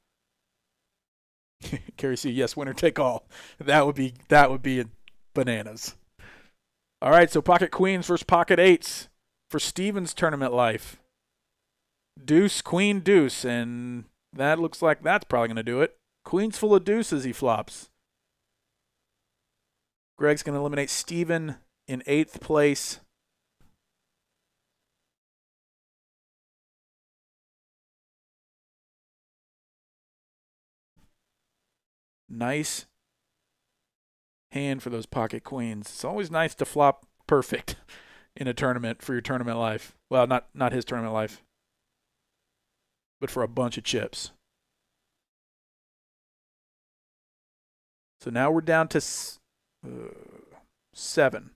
[SPEAKER 1] Kerry C, yes, winner take all. That would be bananas. All right, so pocket queens versus pocket eights for Steven's tournament life. Deuce, queen, deuce, and that looks like that's probably going to do it. Queen's full of deuces he flops. Greg's going to eliminate Steven in 8th place. Nice hand for those pocket queens. It's always nice to flop perfect in a tournament for your tournament life. Well, not his tournament life, but for a bunch of chips. So now we're down to 7.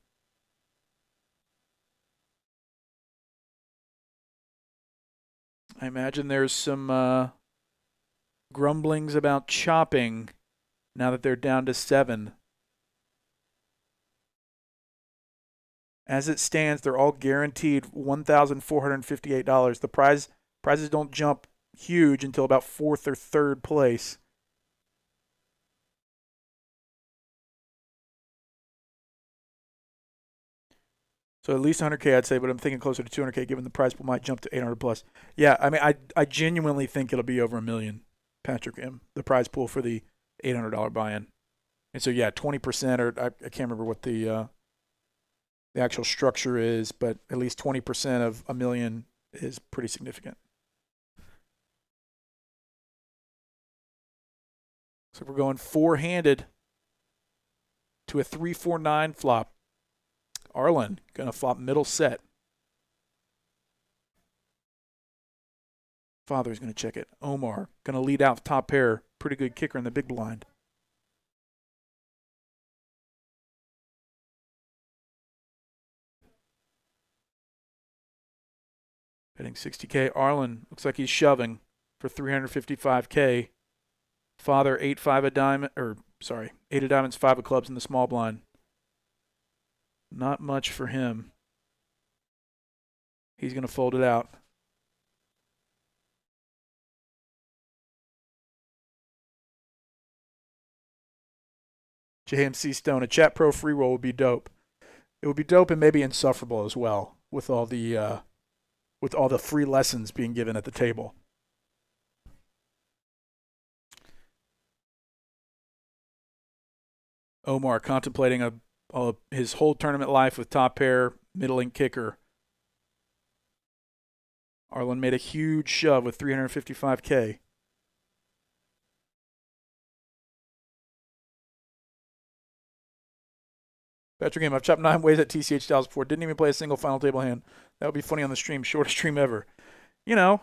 [SPEAKER 1] I imagine there's some grumblings about chopping now that they're down to 7. As it stands, they're all guaranteed $1,458. The prizes don't jump huge until about 4th or 3rd place. So at least 100K, I'd say, but I'm thinking closer to 200K, given the prize pool might jump to 800 plus. Yeah, I mean, I genuinely think it'll be over $1 million, Patrick M. The prize pool for the $800 buy-in. And so, yeah, 20%, or I can't remember what the actual structure is, but at least 20% of $1 million is pretty significant. So we're going 4-handed to a 3-4-9 flop. Arlen going to flop middle set. Father's going to check it. Omar going to lead out the top pair. Pretty good kicker in the big blind. Betting 60K. Arlen looks like he's shoving for 355K. Father 8-5 of diamond, or sorry, 8 of diamonds, 5 of clubs in the small blind. Not much for him. He's going to fold it out. JMC Stone, a chat pro free roll would be dope. It would be dope and maybe insufferable as well with all the free lessons being given at the table. Omar contemplating his whole tournament life with top pair, middling kicker. Arlen made a huge shove with 355K. Patrick Game, I've chopped 9 ways at TCH Dallas before. Didn't even play a single final table hand. That would be funny on the stream. Shortest stream ever. You know,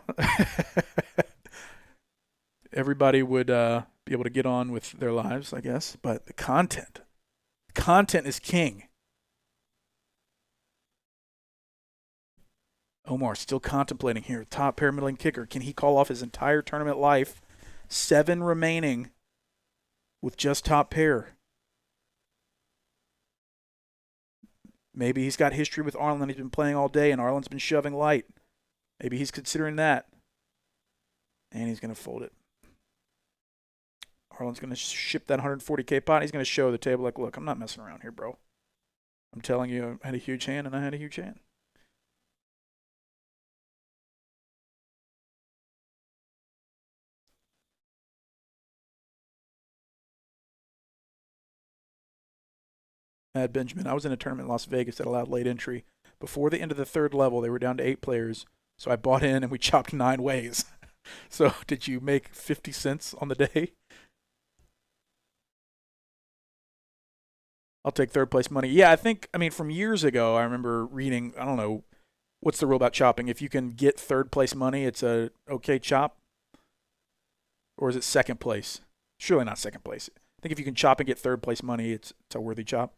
[SPEAKER 1] everybody would be able to get on with their lives, I guess. But the content is king. Omar still contemplating here. Top pair, middling kicker. Can he call off his entire tournament life? 7 remaining with just top pair. Maybe he's got history with Arlen. He's been playing all day, and Arlen's been shoving light. Maybe he's considering that. And he's going to fold it. Arlen's going to ship that 140K pot. He's going to show the table like, look, I'm not messing around here, bro. I'm telling you, I had a huge hand, and I had a huge hand. I had Benjamin. I was in a tournament in Las Vegas that allowed late entry. Before the end of the third level, they were down to 8 players. So I bought in, and we chopped 9 ways. So did you make 50 cents on the day? I'll take third place money. Yeah, I mean, from years ago, I remember reading, I don't know, what's the rule about chopping? If you can get third place money, it's a okay chop? Or is it second place? Surely not second place. I think if you can chop and get third place money, it's a worthy chop.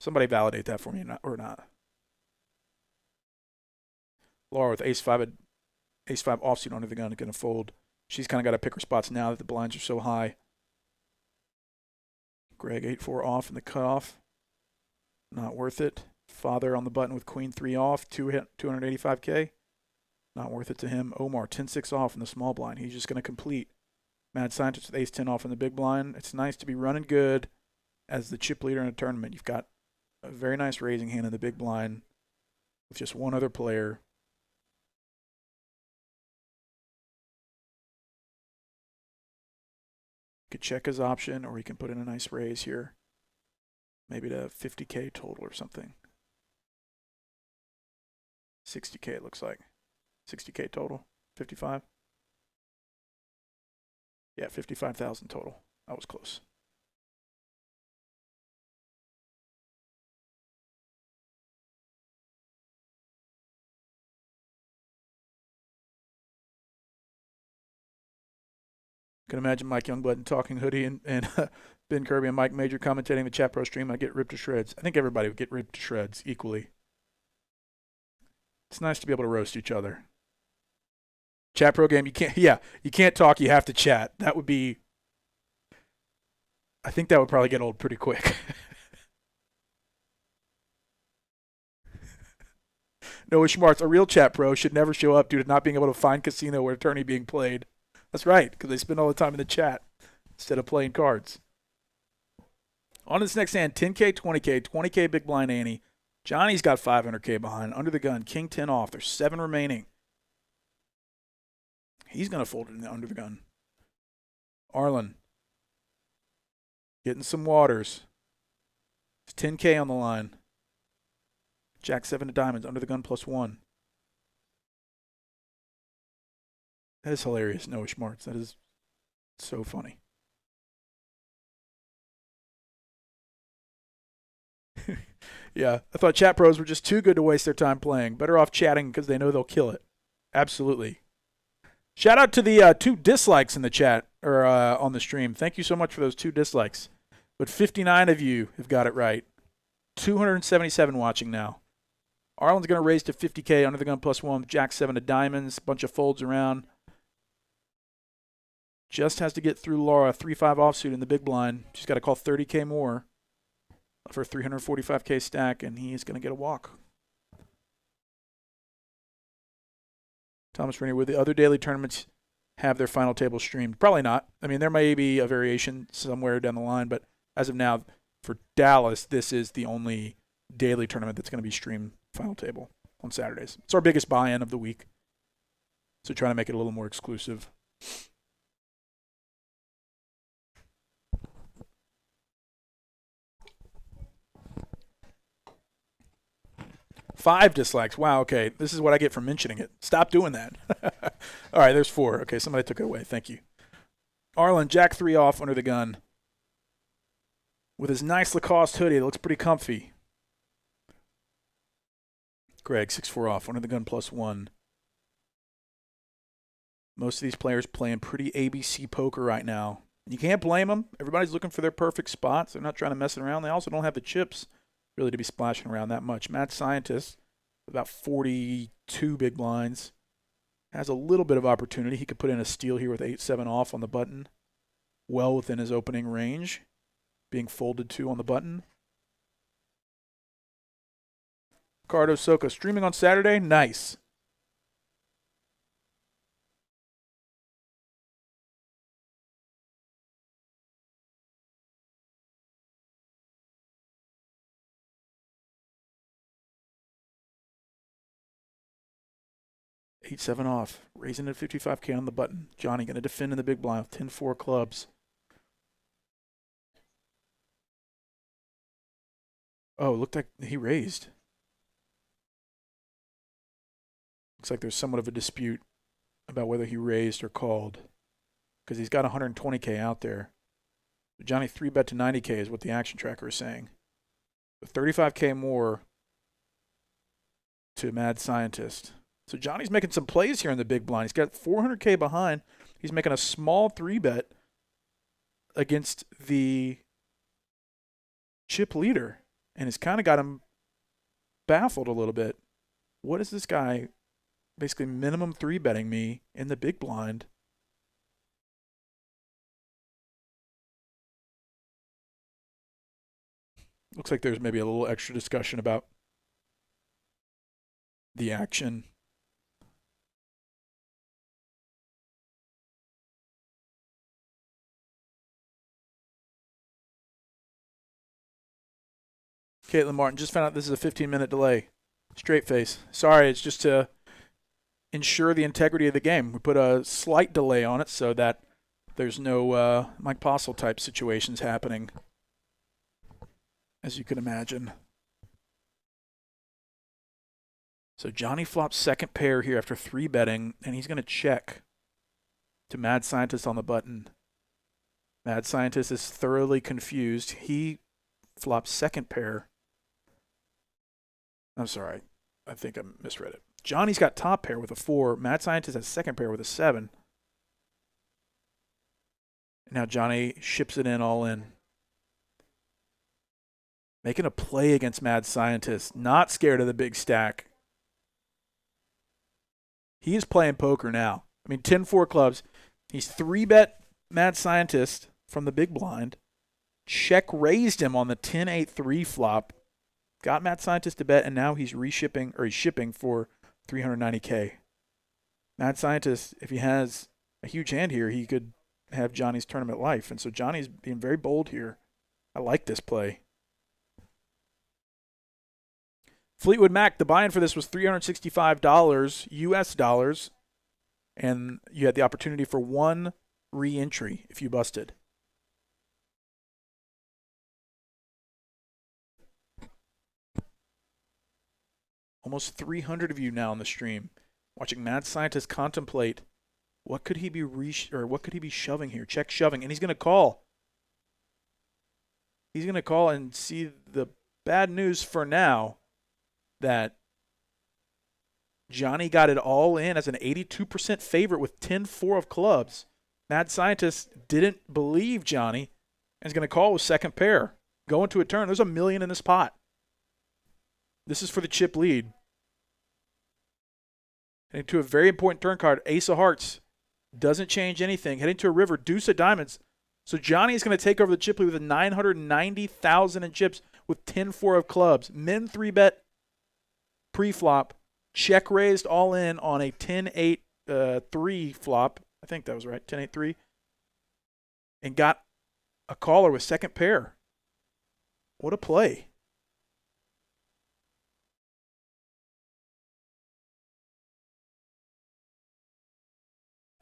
[SPEAKER 1] Somebody validate that for me or not. Laura with ace-5 offsuit under the gun, going to fold. She's kind of got to pick her spots now that the blinds are so high. Greg 8-4 off in the cutoff. Not worth it. Father on the button with queen 3 off, 285K. Not worth it to him. Omar 10-6 off in the small blind. He's just going to complete. Mad Scientist with ace-10 off in the big blind. It's nice to be running good as the chip leader in a tournament. You've got a very nice raising hand in the big blind with just one other player. Could check his option, or he can put in a nice raise here. Maybe to 50K total or something. 60K it looks like. 60K total. 55. Yeah, 55,000 total. That was close. Can imagine Mike Youngblood and Talking Hoodie and Ben Kirby and Mike Major commentating the Chat Pro stream. I'd get ripped to shreds. I think everybody would get ripped to shreds equally. It's nice to be able to roast each other. Chat Pro game, you can't talk, you have to chat. That would be, I think that would probably get old pretty quick. Noah Schmartz, a real Chat Pro should never show up due to not being able to find casino or attorney being played. That's right, because they spend all the time in the chat instead of playing cards. On to this next hand, 10K, 20K, 20K big blind Annie. Johnny's got 500K behind. Under the gun, king 10 off. There's 7 remaining. He's going to fold it in the under the gun. Arlen getting some waters. It's 10K on the line. Jack 7 of diamonds, under the gun +1. That is hilarious, Noah Schmartz. That is so funny. Yeah, I thought chat pros were just too good to waste their time playing. Better off chatting because they know they'll kill it. Absolutely. Shout out to the 2 dislikes in the chat or on the stream. Thank you so much for those 2 dislikes. But 59 of you have got it right. 277 watching now. Arlen's going to raise to 50K under the gun +1. Jack 7 of diamonds. Bunch of folds around. Just has to get through Laura. 3-5 offsuit in the big blind. She's got to call 30K more for a 345K stack, and he is going to get a walk. Thomas Rainier, will the other daily tournaments have their final table streamed? Probably not. I mean, there may be a variation somewhere down the line, but as of now, for Dallas, this is the only daily tournament that's going to be streamed final table on Saturdays. It's our biggest buy-in of the week, so trying to make it a little more exclusive. Five dislikes. Wow, okay. This is what I get for mentioning it. Stop doing that. All right, there's 4. Okay, somebody took it away. Thank you. Arlen, Jack 3 off under the gun. With his nice Lacoste hoodie, it looks pretty comfy. Greg, 6-4 off, under the gun +1. Most of these players playing pretty ABC poker right now. You can't blame them. Everybody's looking for their perfect spots. They're not trying to mess around. They also don't have the chips really to be splashing around that much. Mad Scientist, about 42 big blinds, has a little bit of opportunity. He could put in a steal here with 8-7 off on the button. Well within his opening range. Being folded to on the button. Ricardo Soka streaming on Saturday. Nice. 8-7 off. Raising at 55K on the button. Johnny going to defend in the big blind with 10-4 clubs. Oh, it looked like he raised. Looks like there's somewhat of a dispute about whether he raised or called, because he's got 120K out there. Johnny 3-bet to 90K is what the action tracker is saying. But 35K more to Mad Scientist. So Johnny's making some plays here in the big blind. He's got 400K behind. He's making a small 3-bet against the chip leader, and it's kind of got him baffled a little bit. What is this guy basically minimum 3-betting me in the big blind? Looks like there's maybe a little extra discussion about the action. Caitlin Martin just found out this is a 15-minute delay. Straight face. Sorry, it's just to ensure the integrity of the game. We put a slight delay on it so that there's no Mike Postle type situations happening, as you can imagine. So Johnny flops second pair here after 3-betting, and he's going to check to Mad Scientist on the button. Mad Scientist is thoroughly confused. He flops second pair. I'm sorry. I think I misread it. Johnny's got top pair with a 4. Mad Scientist has second pair with a 7. Now Johnny ships it in all in. Making a play against Mad Scientist. Not scared of the big stack. He is playing poker now. I mean, 10-4 clubs. He's 3-bet Mad Scientist from the big blind. Check raised him on the 10-8-3 flop. Got Mad Scientist to bet, and now he's shipping for 390K. Mad Scientist, if he has a huge hand here, he could have Johnny's tournament life. And so Johnny's being very bold here. I like this play. Fleetwood Mac, the buy-in for this was $365 US dollars, and you had the opportunity for 1 re-entry if you busted. Almost 300 of you now on the stream watching Mad Scientist contemplate what could he be what could he be shoving here? Check shoving, and he's going to call. He's going to call and see the bad news for now that Johnny got it all in as an 82% favorite with 10-4 of clubs. Mad Scientist didn't believe Johnny and is going to call with second pair. Go into a turn. There's $1 million in this pot. This is for the chip lead. Heading to a very important turn card, Ace of Hearts. Doesn't change anything. Heading to a river, Deuce of Diamonds. So Johnny is going to take over the chip lead with 990,000 in chips with 10-4 of clubs. Min 3-bet pre-flop. Check raised all in on a 10-8-3 flop. I think that was right, 10-8-3. And got a caller with second pair. What a play.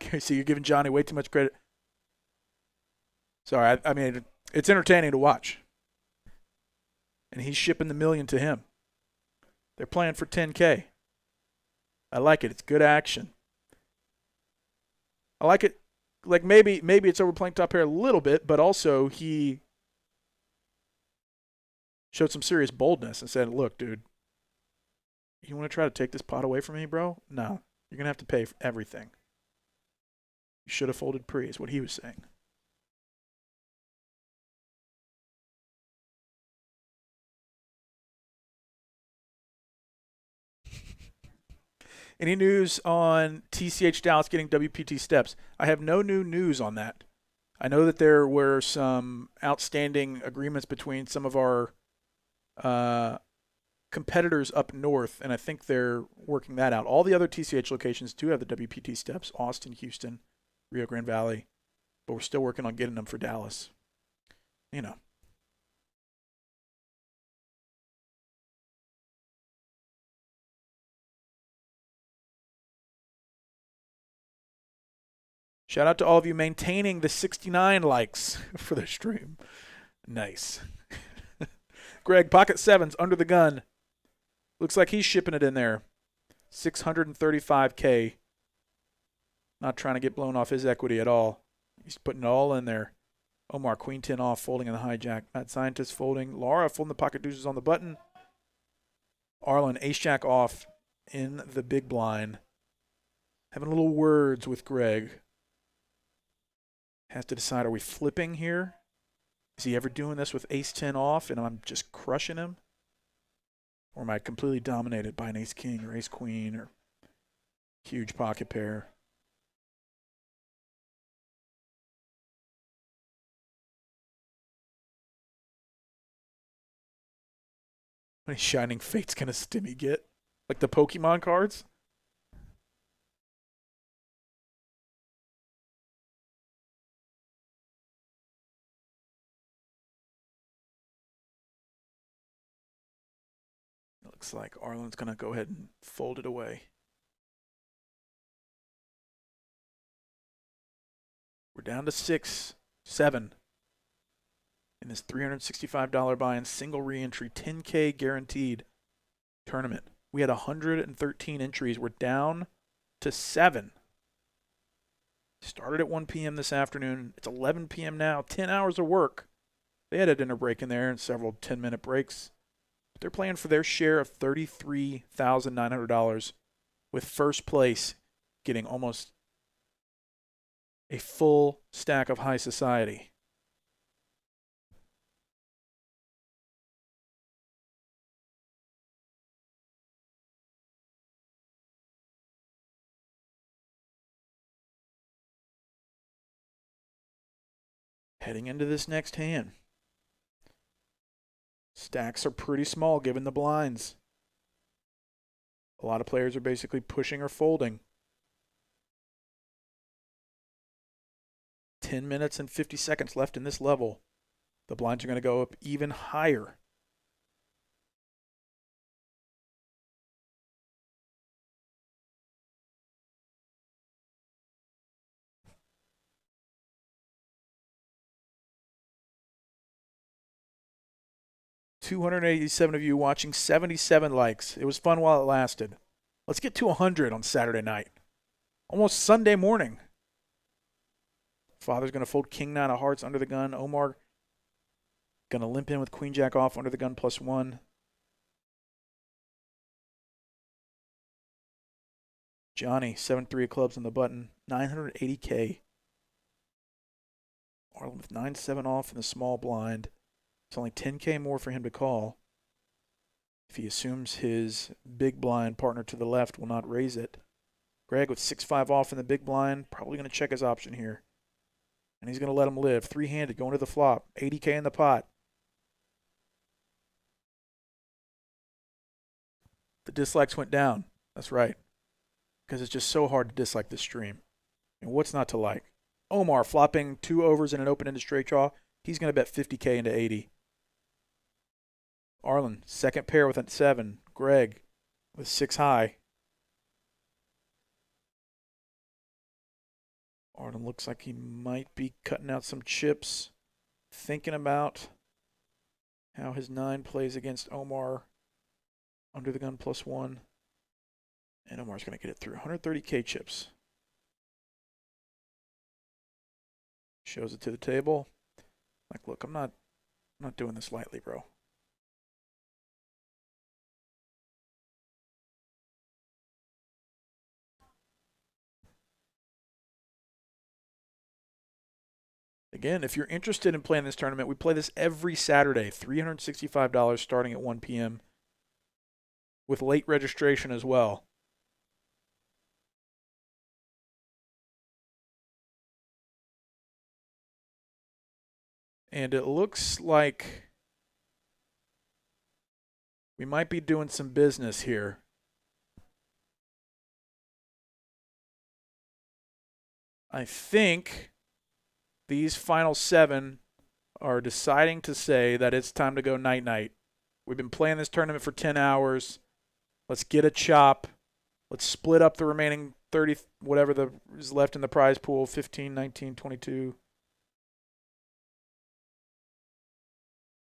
[SPEAKER 1] Okay, so you're giving Johnny way too much credit. Sorry, I mean, it's entertaining to watch. And he's shipping the $1 million to him. They're playing for 10K. I like it. It's good action. I like it. Like maybe it's overplaying top pair a little bit, but also he showed some serious boldness and said, look, dude, you want to try to take this pot away from me, bro? No. You're going to have to pay for everything. You should have folded pre, is what he was saying. Any news on TCH Dallas getting WPT steps? I have no new news on that. I know that there were some outstanding agreements between some of our competitors up north, and I think they're working that out. All the other TCH locations do have the WPT steps, Austin, Houston, Rio Grande Valley, but we're still working on getting them for Dallas. You know. Shout out to all of you maintaining the 69 likes for the stream. Nice. Greg, pocket sevens under the gun. Looks like he's shipping it in there. 635K. Not trying to get blown off his equity at all. He's putting it all in there. Omar, queen 10 off, folding in the hijack. Mad Scientist folding. Laura folding the pocket deuces on the button. Arlen, ace jack off in the big blind. Having a little words with Greg. Has to decide, are we flipping here? Is he ever doing this with ace 10 off and I'm just crushing him? Or am I completely dominated by an ace king or ace queen or huge pocket pair? How many Shining Fates can a Stimmy get? Like the Pokemon cards? Looks like Arlen's going to go ahead and fold it away. We're down to 6, 7 in this $365 buy-in, single re-entry, 10K guaranteed tournament. We had 113 entries. We're down to 7. Started at 1 p.m. this afternoon. It's 11 p.m. now. 10 hours of work. They had a dinner break in there and several 10-minute breaks. They're playing for their share of $33,900, with first place getting almost a full stack of high society. Heading into this next hand. Stacks are pretty small given the blinds. A lot of players are basically pushing or folding. 10 minutes and 50 seconds left in this level. The blinds are going to go up even higher. $287 of you watching, 77 likes. It was fun while it lasted. Let's get to 100 on Saturday night. Almost Sunday morning. Father's going to fold king 9 of hearts under the gun. Omar going to limp in with queen jack off under the gun +1. Johnny, 7-3 of clubs on the button. 980K. Arlen with 9-7 off in the small blind. It's only 10K more for him to call. If he assumes his big blind partner to the left will not raise it. Greg with 6-5 off in the big blind. Probably going to check his option here. And he's going to let him live. Three-handed going to the flop. 80K in the pot. The dislikes went down. That's right. Because it's just so hard to dislike this stream. And what's not to like? Omar flopping 2 overs in an open-ended straight draw. He's going to bet 50K into 80. Arlen, second pair with a 7. Greg with 6 high. Arlen looks like he might be cutting out some chips. Thinking about how his 9 plays against Omar under the gun +1. And Omar's going to get it through. 130K chips. Shows it to the table. Like, look, I'm not doing this lightly, bro. Again, if you're interested in playing this tournament, we play this every Saturday, $365 starting at 1 p.m. with late registration as well. And it looks like we might be doing some business here. I think these final 7 are deciding to say that it's time to go night-night. We've been playing this tournament for 10 hours. Let's get a chop. Let's split up the remaining 30, whatever is left in the prize pool, 15, 19, 22.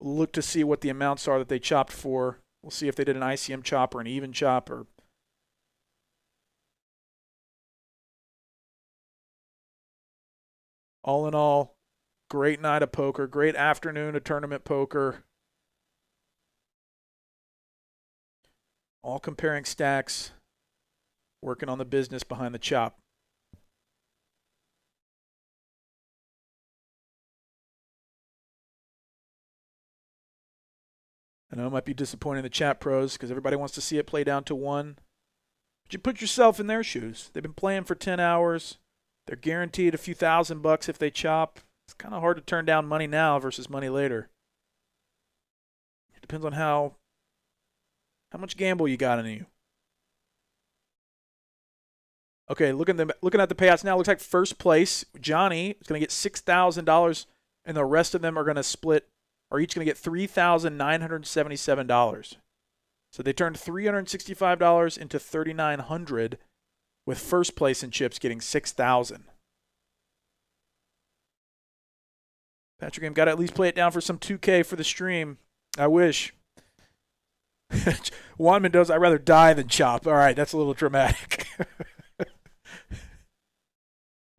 [SPEAKER 1] Look to see what the amounts are that they chopped for. We'll see if they did an ICM chop or an even chop. All in all, great night of poker, great afternoon of tournament poker. All comparing stacks, working on the business behind the chop. I know it might be disappointing the chat pros because everybody wants to see it play down to 1. But you put yourself in their shoes. They've been playing for 10 hours. They're guaranteed a few $1,000 if they chop. It's kind of hard to turn down money now versus money later. It depends on how much gamble you got in you. Okay, looking at the payouts now, looks like first place, Johnny, is going to get $6,000, and the rest of them are going to split, are each going to get $3,977. So they turned $365 into $3,900, with first place in chips getting $6,000. Patrick Game, got to at least play it down for some 2K for the stream. I wish. Juan Mendoza, I'd rather die than chop. All right, that's a little dramatic.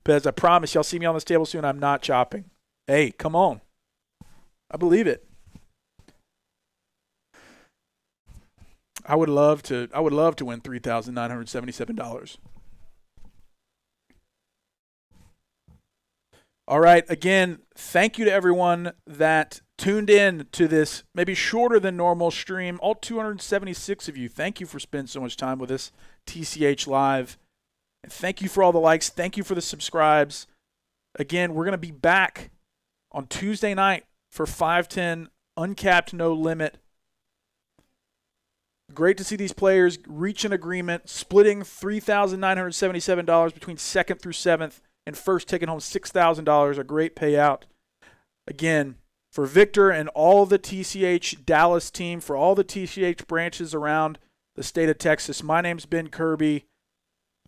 [SPEAKER 1] Pez, I promise y'all see me on this table soon. I'm not chopping. Hey, come on. I believe it. I would love to win $3,977. All right, again, thank you to everyone that tuned in to this maybe shorter than normal stream. All 276 of you, thank you for spending so much time with us, TCH Live. And thank you for all the likes. Thank you for the subscribes. Again, we're going to be back on Tuesday night for 510 uncapped no limit. Great to see these players reach an agreement, splitting $3,977 between 2nd through 7th, and first taking home $6,000, a great payout. Again, for Victor and all the TCH Dallas team, for all the TCH branches around the state of Texas, my name's Ben Kirby.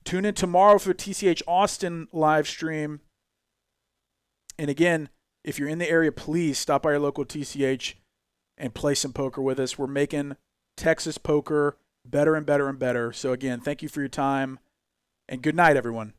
[SPEAKER 1] Tune in tomorrow for TCH Austin live stream. And again, if you're in the area, please stop by your local TCH and play some poker with us. We're making Texas poker better and better and better. So again, thank you for your time, and good night, everyone.